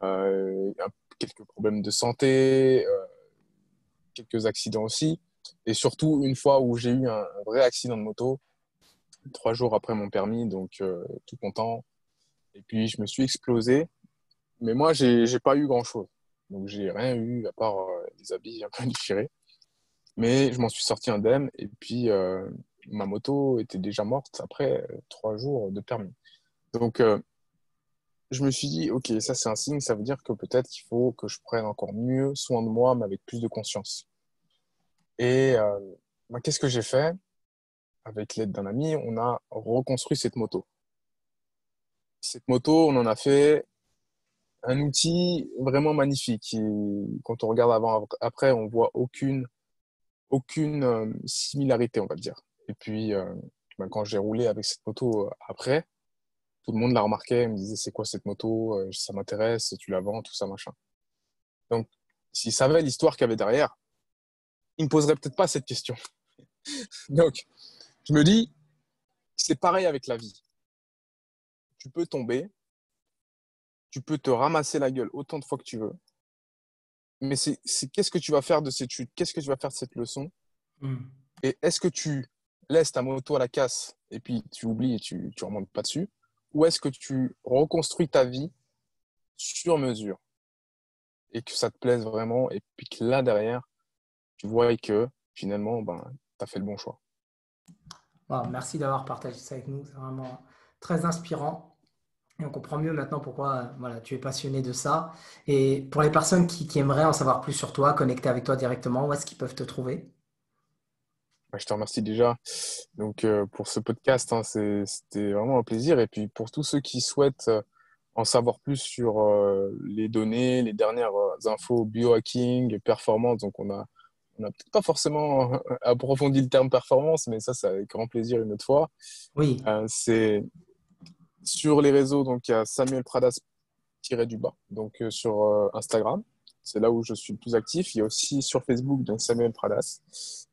quelques problèmes de santé, quelques accidents aussi, et surtout une fois où j'ai eu un vrai accident de moto, 3 jours après mon permis, donc tout content. Et puis je me suis explosé, mais moi j'ai pas eu grand-chose. Donc j'ai rien eu à part des habits un peu déchirés. Mais je m'en suis sorti indemne et puis ma moto était déjà morte après 3 jours de permis. Donc je me suis dit, ok, ça c'est un signe, ça veut dire que peut-être qu'il faut que je prenne encore mieux soin de moi, mais avec plus de conscience. Et bah, qu'est-ce que j'ai fait? Avec l'aide d'un ami, on a reconstruit cette moto. Cette moto, on en a fait un outil vraiment magnifique. Et quand on regarde avant, après, on voit aucune similarité, on va dire. Et puis, ben, quand j'ai roulé avec cette moto après, tout le monde l'a remarqué, me disait c'est quoi cette moto, ça m'intéresse, tu la vends, tout ça, machin. Donc, s'il savait l'histoire qu'il y avait derrière, il me poserait peut-être pas cette question. Donc, je me dis, c'est pareil avec la vie. Tu peux tomber, tu peux te ramasser la gueule autant de fois que tu veux, mais qu'est-ce que tu vas faire de cette chute? Qu'est-ce que tu vas faire de cette leçon? Mm. Et est-ce que tu laisses ta moto à la casse et puis tu oublies et tu ne remontes pas dessus? Ou est-ce que tu reconstruis ta vie sur mesure et que ça te plaise vraiment et puis que là derrière, tu vois que finalement, ben, tu as fait le bon choix. Wow, merci d'avoir partagé ça avec nous. C'est vraiment très inspirant. Et on comprend mieux maintenant pourquoi voilà, tu es passionné de ça. Et pour les personnes qui aimeraient en savoir plus sur toi, connecter avec toi directement, où est-ce qu'ils peuvent te trouver? Je te remercie déjà donc, pour ce podcast. Hein, c'était vraiment un plaisir. Et puis pour tous ceux qui souhaitent en savoir plus sur les données, les dernières infos biohacking, performance, donc on a peut-être pas forcément approfondi le terme performance, mais ça, c'est avec grand plaisir une autre fois. Oui, C'est sur les réseaux, donc il y a Samuel Pradas du bas, donc sur Instagram, c'est là où je suis le plus actif. Il y a aussi sur Facebook, donc Samuel Pradas,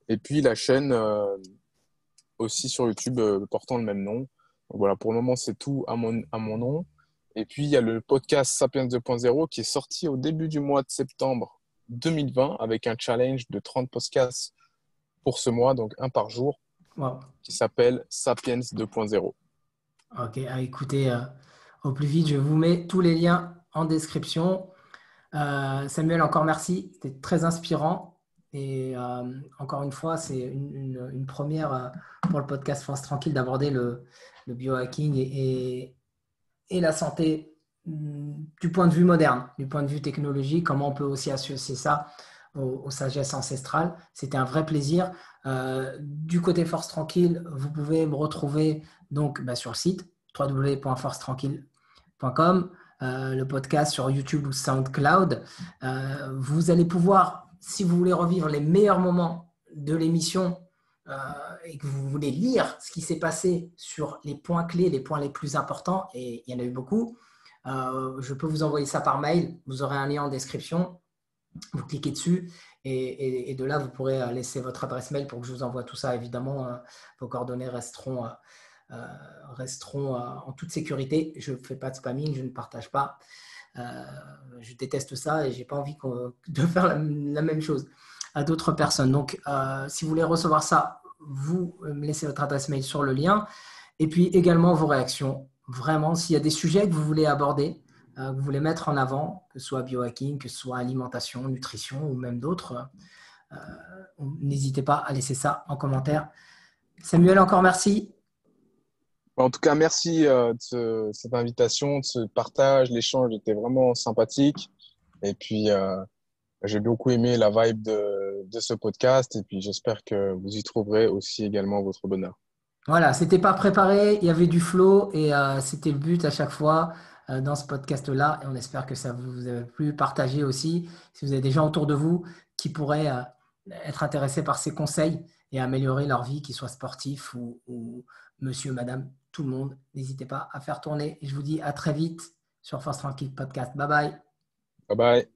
et puis la chaîne aussi sur YouTube portant le même nom. Donc voilà, pour le moment, c'est tout à mon nom. Et puis il y a le podcast Sapiens 2.0 qui est sorti au début du mois de septembre 2020 avec un challenge de 30 podcasts pour ce mois, donc un par jour, wow. qui s'appelle Sapiens 2.0. Ok, à écouter au plus vite. Je vous mets tous les liens en description. Samuel, encore merci. C'était très inspirant. Et encore une fois, c'est une première pour le podcast France Tranquille d'aborder le biohacking et la santé du point de vue moderne, du point de vue technologique, comment on peut aussi associer ça aux sagesses ancestrales. C'était un vrai plaisir. Du côté Force Tranquille, vous pouvez me retrouver donc sur le site www.forcetranquille.com, le podcast sur YouTube ou SoundCloud. Vous allez pouvoir, si vous voulez revivre les meilleurs moments de l'émission, et que vous voulez lire ce qui s'est passé sur les points clés, les points les plus importants, et il y en a eu beaucoup, je peux vous envoyer ça par mail. Vous aurez un lien en description. Vous cliquez dessus et de là, vous pourrez laisser votre adresse mail pour que je vous envoie tout ça. Évidemment, vos coordonnées resteront en toute sécurité. Je ne fais pas de spamming, je ne partage pas. Je déteste ça et je n'ai pas envie de faire la même chose à d'autres personnes. Donc, si vous voulez recevoir ça, vous me laissez votre adresse mail sur le lien. Et puis également vos réactions. Vraiment, s'il y a des sujets que vous voulez aborder, que vous voulez mettre en avant, que ce soit biohacking, que ce soit alimentation, nutrition ou même d'autres. N'hésitez pas à laisser ça en commentaire. Samuel, encore merci. En tout cas, merci cette invitation, de ce partage. L'échange était vraiment sympathique. Et puis, j'ai beaucoup aimé la vibe de ce podcast. Et puis, j'espère que vous y trouverez aussi également votre bonheur. Voilà, c'était pas préparé, il y avait du flow et c'était le but à chaque fois dans ce podcast-là. Et on espère que ça vous a plu. Partagez aussi si vous avez des gens autour de vous qui pourraient être intéressés par ces conseils et améliorer leur vie, qu'ils soient sportifs ou monsieur, madame, tout le monde. N'hésitez pas à faire tourner. Et je vous dis à très vite sur Force Tranquille Podcast. Bye bye. Bye bye.